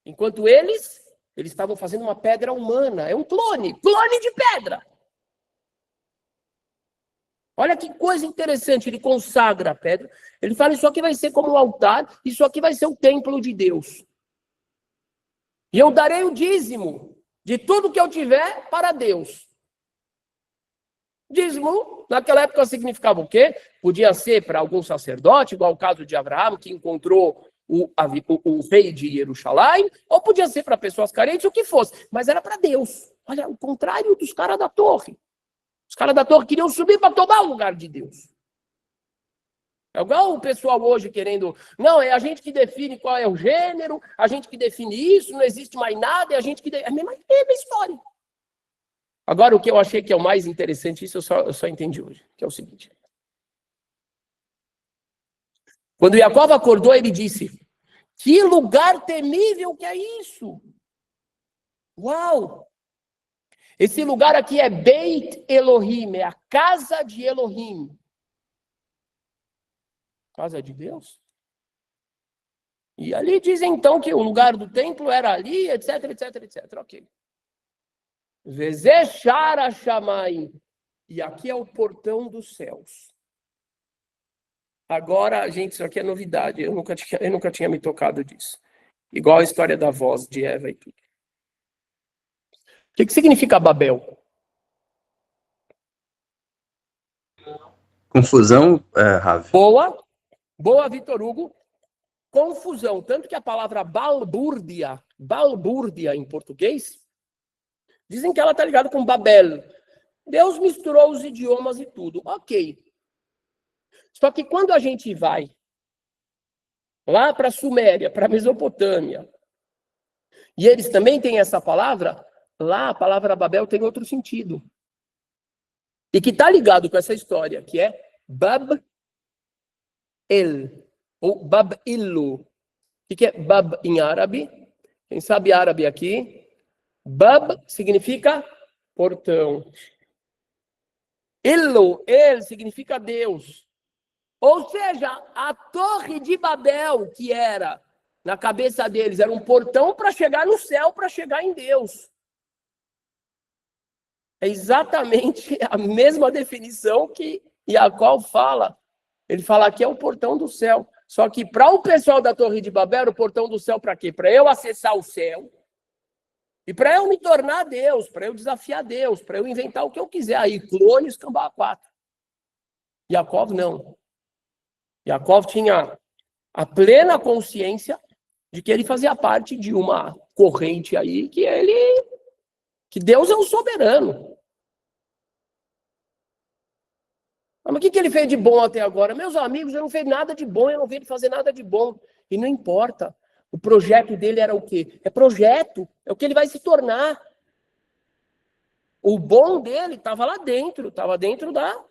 Enquanto eles estavam fazendo uma pedra humana, é um clone de pedra. Olha que coisa interessante, ele consagra a pedra, ele fala, isso aqui vai ser como um altar, isso aqui vai ser o templo de Deus. E eu darei o dízimo de tudo que eu tiver para Deus. Dízimo, naquela época, significava o quê? Podia ser para algum sacerdote, igual o caso de Abraão, que encontrou o rei de Jerusalém, ou podia ser para pessoas carentes, o que fosse, mas era para Deus. Olha, o contrário dos caras da torre. Os caras da torre queriam subir para tomar o lugar de Deus. É igual o pessoal hoje querendo... Não, é a gente que define qual é o gênero, a gente que define isso, não existe mais nada, é a gente que... É a mesma história. Agora, o que eu achei que é o mais interessante, isso eu só entendi hoje, que é o seguinte. Quando Jacó acordou, ele disse, que lugar temível que é isso? Uau! Esse lugar aqui é Beit Elohim, é a casa de Elohim. Casa de Deus? E ali diz então que o lugar do templo era ali, etc, etc, etc. Ok. Vezechara Shammai. E aqui é o portão dos céus. Agora, gente, isso aqui é novidade. Eu nunca tinha me tocado disso. Igual a história da voz de Eva e tudo. O que significa Babel? Confusão, Ravi? Boa, Vitor Hugo. Confusão. Tanto que a palavra balbúrdia em português, dizem que ela está ligada com Babel. Deus misturou os idiomas e tudo. Ok. Só que quando a gente vai lá para a Suméria, para a Mesopotâmia, e eles também têm essa palavra, lá a palavra Babel tem outro sentido. E que está ligado com essa história, que é Bab-El, ou Bab-Ilu. O que é Bab em árabe? Quem sabe árabe aqui? Bab significa portão. Ilu, El, significa Deus. Ou seja, a torre de Babel, que era, na cabeça deles, era um portão para chegar no céu, para chegar em Deus. É exatamente a mesma definição que Jacó fala. Ele fala que é o portão do céu. Só que para o pessoal da Torre de Babel, o portão do céu para quê? Para eu acessar o céu. E para eu me tornar Deus, para eu desafiar Deus, para eu inventar o que eu quiser. Aí, clones, cambá 4. Jacó não. Jacó tinha a plena consciência de que ele fazia parte de uma corrente aí que Deus é o soberano. Mas o que ele fez de bom até agora? Meus amigos, eu não fiz nada de bom, eu não vi ele fazer nada de bom. E não importa. O projeto dele era o quê? É projeto. É o que ele vai se tornar. O bom dele estava lá dentro. Estava dentro da...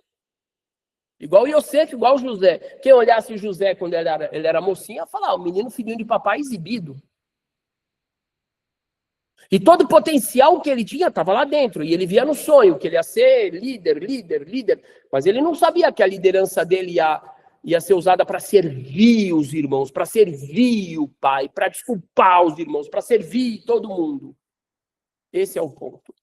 Igual Yosef, igual José. Quem olhasse José quando ele era mocinho, ia falar, o menino filhinho de papai exibido. E todo o potencial que ele tinha estava lá dentro. E ele via no sonho que ele ia ser líder. Mas ele não sabia que a liderança dele ia ser usada para servir os irmãos, para servir o pai, para desculpar os irmãos, para servir todo mundo. Esse é o ponto.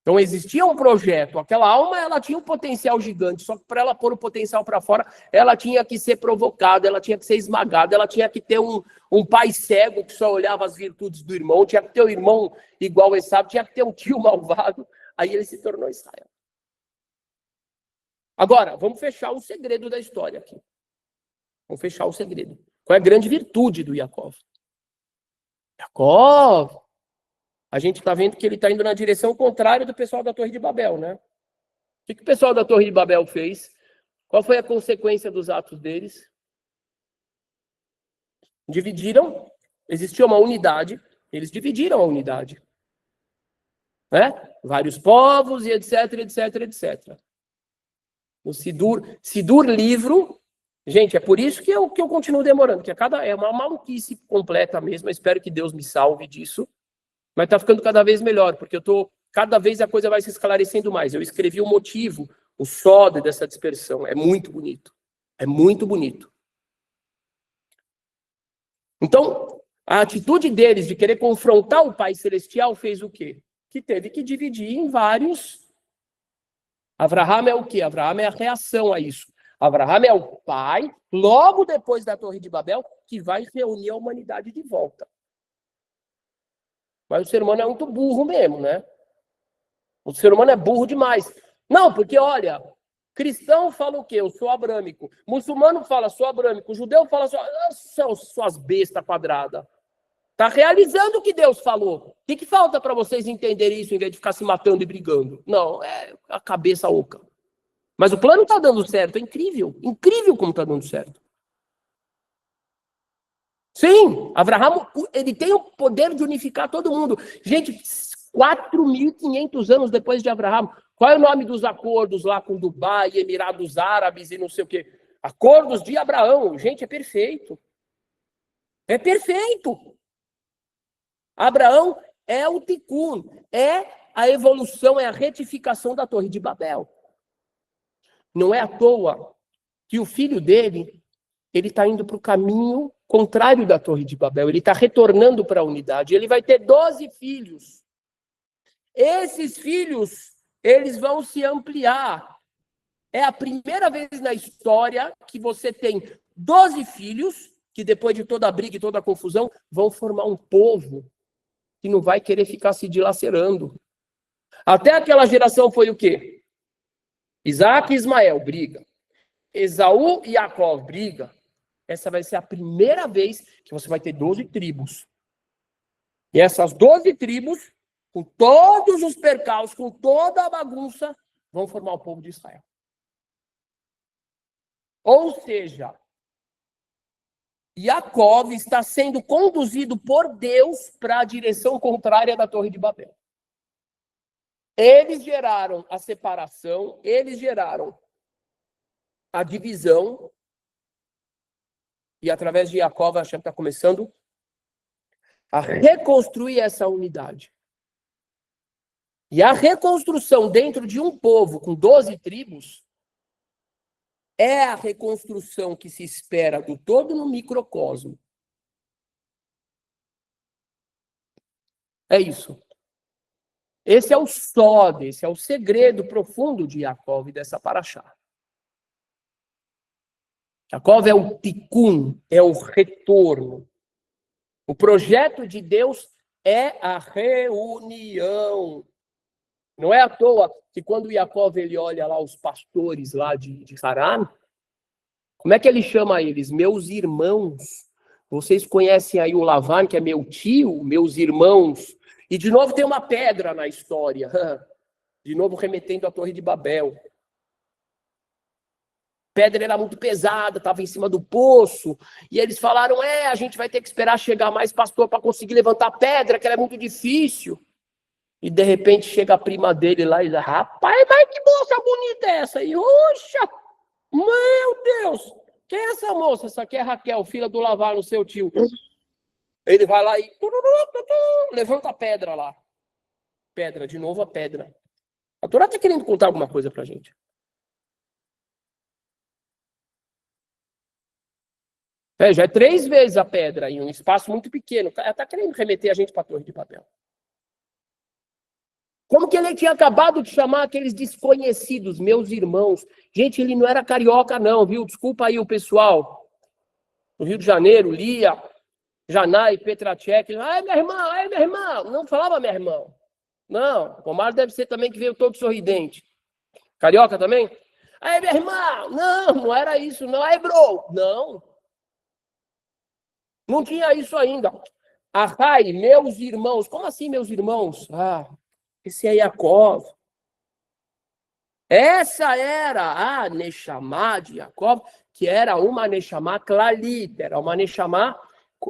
Então existia um projeto, aquela alma ela tinha um potencial gigante, só que para ela pôr o potencial para fora, ela tinha que ser provocada, ela tinha que ser esmagada, ela tinha que ter um pai cego que só olhava as virtudes do irmão, tinha que ter um irmão igual Esaú, tinha que ter um tio malvado, aí ele se tornou Israel. Agora, vamos fechar o segredo da história aqui. Vamos fechar o segredo. Qual é a grande virtude do Yaakov? Yaakov, a gente está vendo que ele está indo na direção contrária do pessoal da Torre de Babel, né? O que o pessoal da Torre de Babel fez? Qual foi a consequência dos atos deles? Dividiram, existia uma unidade, eles dividiram a unidade. Né? Vários povos e etc. O Sidur livro, gente, é por isso que eu continuo demorando, que é uma maluquice completa mesmo, eu espero que Deus me salve disso. Mas está ficando cada vez melhor, porque cada vez a coisa vai se esclarecendo mais. Eu escrevi o motivo, o sódio dessa dispersão. É muito bonito. É muito bonito. Então, a atitude deles de querer confrontar o Pai Celestial fez o quê? Que teve que dividir em vários. Abraham é o quê? Abraham é a reação a isso. Abraham é o pai, logo depois da Torre de Babel, que vai reunir a humanidade de volta. Mas o ser humano é muito burro mesmo, né? O ser humano é burro demais. Não, porque, olha, cristão fala o quê? Eu sou abrâmico. Muçulmano fala, sou abrâmico. Judeu fala, suas bestas quadradas. Está realizando o que Deus falou. O que falta para vocês entenderem isso, em vez de ficar se matando e brigando? Não, é a cabeça oca. Mas o plano está dando certo, é incrível. Incrível como está dando certo. Sim, Abraham, ele tem o poder de unificar todo mundo. Gente, 4.500 anos depois de Abraham, qual é o nome dos acordos lá com Dubai, Emirados Árabes e não sei o quê? Acordos de Abraão. Gente, é perfeito. É perfeito. Abraão é o Tikkun, é a evolução, é a retificação da Torre de Babel. Não é à toa que o filho dele, ele está indo para o caminho contrário da Torre de Babel, ele está retornando para a unidade, ele vai ter 12 filhos. Esses filhos, eles vão se ampliar. É a primeira vez na história que você tem 12 filhos, que depois de toda a briga e toda a confusão, vão formar um povo que não vai querer ficar se dilacerando. Até aquela geração foi o quê? Isaac e Ismael, briga. Esaú e Jacó, briga. Essa vai ser a primeira vez que você vai ter 12 tribos. E essas 12 tribos, com todos os percalços, com toda a bagunça, vão formar o povo de Israel. Ou seja, Jacó está sendo conduzido por Deus para a direção contrária da Torre de Babel. Eles geraram a separação, eles geraram a divisão, e através de Jacó, Hashem está começando a reconstruir essa unidade. E a reconstrução dentro de um povo com 12 tribos é a reconstrução que se espera do todo no microcosmo. É isso. Esse é o sód, esse é o segredo profundo de Jacó e dessa paraxá. Jacó é o tikkun, é o retorno. O projeto de Deus é a reunião. Não é à toa que quando Jacó ele olha lá os pastores lá de Harã, como é que ele chama eles? Meus irmãos. Vocês conhecem aí o Lavan, que é meu tio, meus irmãos. E de novo tem uma pedra na história. De novo remetendo à Torre de Babel. Pedra era muito pesada, estava em cima do poço. E eles falaram, a gente vai ter que esperar chegar mais pastor para conseguir levantar a pedra, que ela é muito difícil. E de repente chega a prima dele lá e diz, rapaz, mas que moça bonita é essa? E, oxa, meu Deus, quem é essa moça? Essa aqui é Raquel, filha do Lavar, no seu tio. Ele vai lá e levanta a pedra lá. Pedra, de novo a pedra. A Torá está querendo contar alguma coisa pra gente. Já é 3 vezes a pedra em um espaço muito pequeno. Ela está querendo remeter a gente para a Torre de Babel. Como que ele tinha acabado de chamar aqueles desconhecidos, meus irmãos. Gente, ele não era carioca não, viu? Desculpa aí o pessoal. No Rio de Janeiro, Lia, Janai, Petracek. Ai, meu irmão, ai, meu irmão. Não falava meu irmão. Não, o Romário deve ser também que veio todo sorridente. Carioca também? Ai, meu irmão. Não, não era isso não. Ai, bro. Não. Não tinha isso ainda. Ahai, meus irmãos. Como assim, meus irmãos? Ah, esse é Yaakov. Essa era a Neshama de Yaakov, que era uma Neshama Klalit, era uma Neshama,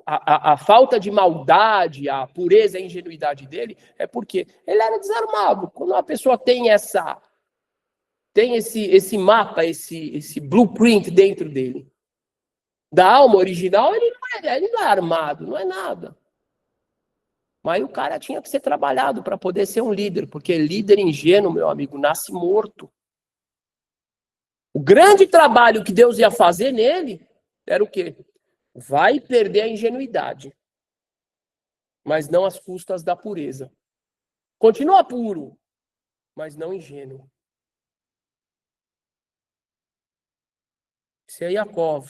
a falta de maldade, a pureza, a ingenuidade dele, é porque ele era desarmado. Quando uma pessoa tem esse mapa, esse blueprint dentro dele, da alma original, ele não é armado, não é nada. Mas o cara tinha que ser trabalhado para poder ser um líder, porque líder ingênuo, meu amigo, nasce morto. O grande trabalho que Deus ia fazer nele era o quê? Vai perder a ingenuidade, mas não às custas da pureza. Continua puro, mas não ingênuo. Esse é Yaakov.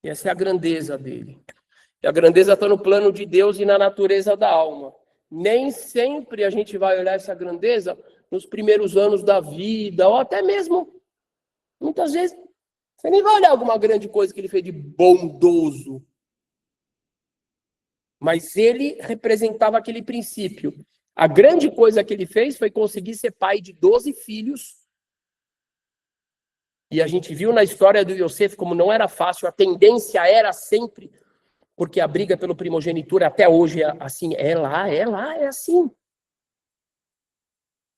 E essa é a grandeza dele. E a grandeza está no plano de Deus e na natureza da alma. Nem sempre a gente vai olhar essa grandeza nos primeiros anos da vida, ou até mesmo, muitas vezes, você nem vai olhar alguma grande coisa que ele fez de bondoso. Mas ele representava aquele princípio. A grande coisa que ele fez foi conseguir ser pai de 12 filhos. E a gente viu na história do Yosef como não era fácil, a tendência era sempre, porque a briga pelo primogenitura até hoje é assim, é lá, é assim.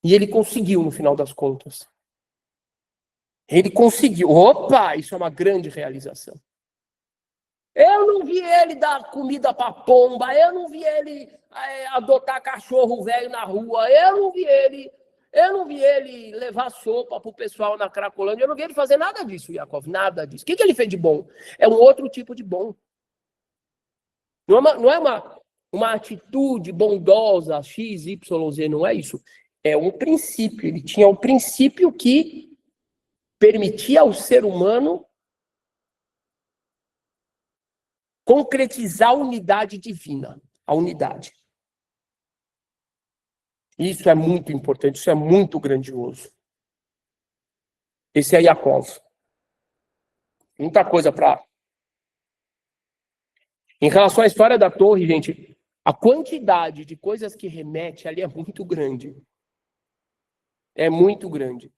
E ele conseguiu no final das contas. Ele conseguiu. Opa, isso é uma grande realização. Eu não vi ele dar comida para pomba, eu não vi ele adotar cachorro velho na rua, eu não vi ele levar sopa para o pessoal na Cracolândia, eu não vi ele fazer nada disso, Yaakov, nada disso. O que ele fez de bom? É um outro tipo de bom. Não é uma atitude bondosa, X, Y, Z, não é isso. É um princípio. Ele tinha um princípio que permitia ao ser humano concretizar a unidade divina, a unidade. Isso é muito importante, isso é muito grandioso. Esse é Yaakov. Muita coisa para... Em relação à história da torre, gente, a quantidade de coisas que remete ali é muito grande. É muito grande.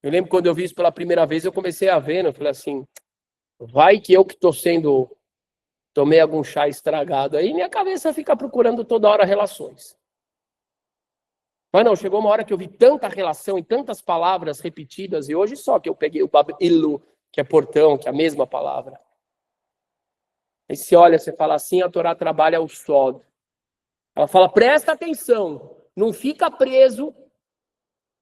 Eu lembro quando eu vi isso pela primeira vez, eu comecei a ver, eu falei assim, vai que eu que tomei algum chá estragado aí, minha cabeça fica procurando toda hora relações. Mas não, chegou uma hora que eu vi tanta relação e tantas palavras repetidas, e hoje só que eu peguei o Bab-Ilu, que é portão, que é a mesma palavra. Aí você olha, você fala assim, a Torá trabalha o sod. Ela fala, presta atenção, não fica preso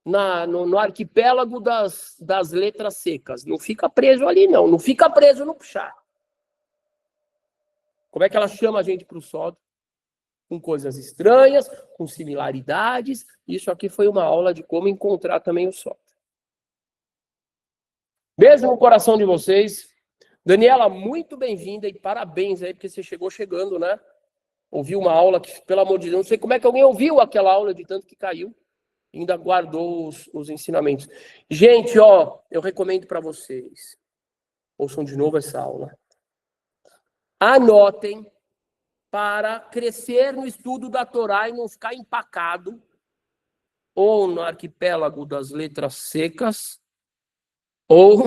no arquipélago das letras secas. Não fica preso ali, não. Não fica preso no Pshá. Como é que ela chama a gente para o sod? Com coisas estranhas, com similaridades. Isso aqui foi uma aula de como encontrar também o sod. Beijo no coração de vocês. Daniela, muito bem-vinda e parabéns aí, porque você chegou chegando, né? Ouviu uma aula que, pelo amor de Deus, não sei como é que alguém ouviu aquela aula de tanto que caiu. Ainda guardou os ensinamentos. Gente, ó, eu recomendo para vocês. Ouçam de novo essa aula. Anotem para crescer no estudo da Torá e não ficar empacado ou no arquipélago das letras secas ou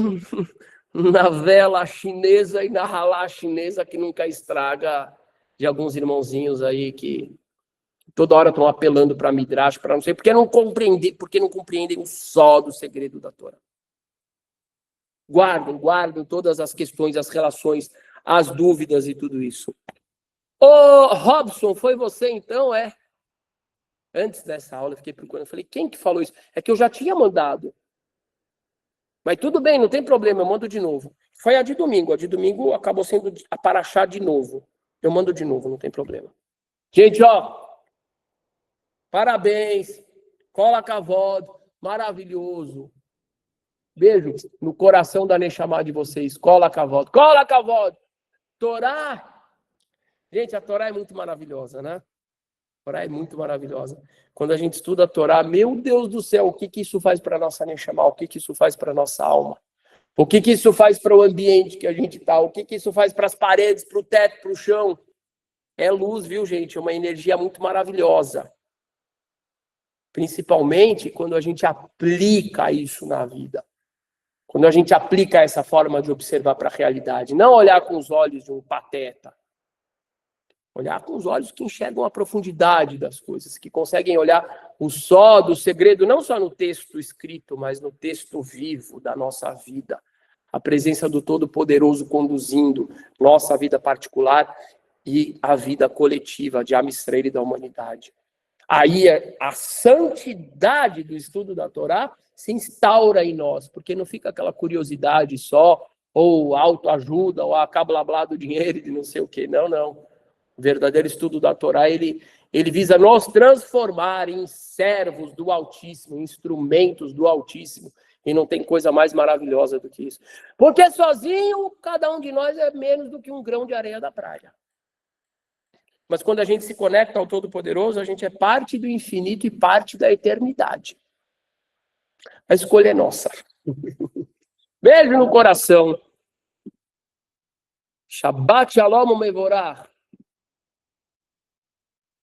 na vela chinesa e na ralá chinesa que nunca estraga, de alguns irmãozinhos aí que toda hora estão apelando para Midrash, para não sei, porque não compreendem o só do segredo da Torá. Guardem todas as questões, as relações, as dúvidas e tudo isso. Ô, Robson, foi você então, é? Antes dessa aula eu fiquei procurando, eu falei, quem que falou isso? É que eu já tinha mandado. Mas tudo bem, não tem problema, eu mando de novo. Foi a de domingo acabou sendo a Paraxá de novo. Eu mando de novo, não tem problema. Gente, ó, parabéns, cola cavod, maravilhoso. Beijo no coração da Neshama de vocês, cola cavod, Torá. Gente, a Torá é muito maravilhosa, né? A Torá é muito maravilhosa. Quando a gente estuda a Torá, meu Deus do céu, o que isso faz para a nossa Neshama? O que isso faz para a nossa alma? O que isso faz para o ambiente que a gente está? O que isso faz para as paredes, para o teto, para o chão? É luz, viu, gente? É uma energia muito maravilhosa. Principalmente quando a gente aplica isso na vida. Quando a gente aplica essa forma de observar para a realidade. Não olhar com os olhos de um pateta. Olhar com os olhos que enxergam a profundidade das coisas, que conseguem olhar o só do segredo, não só no texto escrito, mas no texto vivo da nossa vida. A presença do Todo-Poderoso conduzindo nossa vida particular e a vida coletiva de Am Yisrael e da humanidade. Aí a santidade do estudo da Torá se instaura em nós, porque não fica aquela curiosidade só, ou autoajuda, ou a blá blá do dinheiro e de não sei o quê. Não, não. O verdadeiro estudo da Torá, ele visa nos transformar em servos do Altíssimo, instrumentos do Altíssimo. E não tem coisa mais maravilhosa do que isso. Porque sozinho, cada um de nós é menos do que um grão de areia da praia. Mas quando a gente se conecta ao Todo-Poderoso, a gente é parte do infinito e parte da eternidade. A escolha é nossa. Beijo no coração. Shabbat Shalom Mevorach.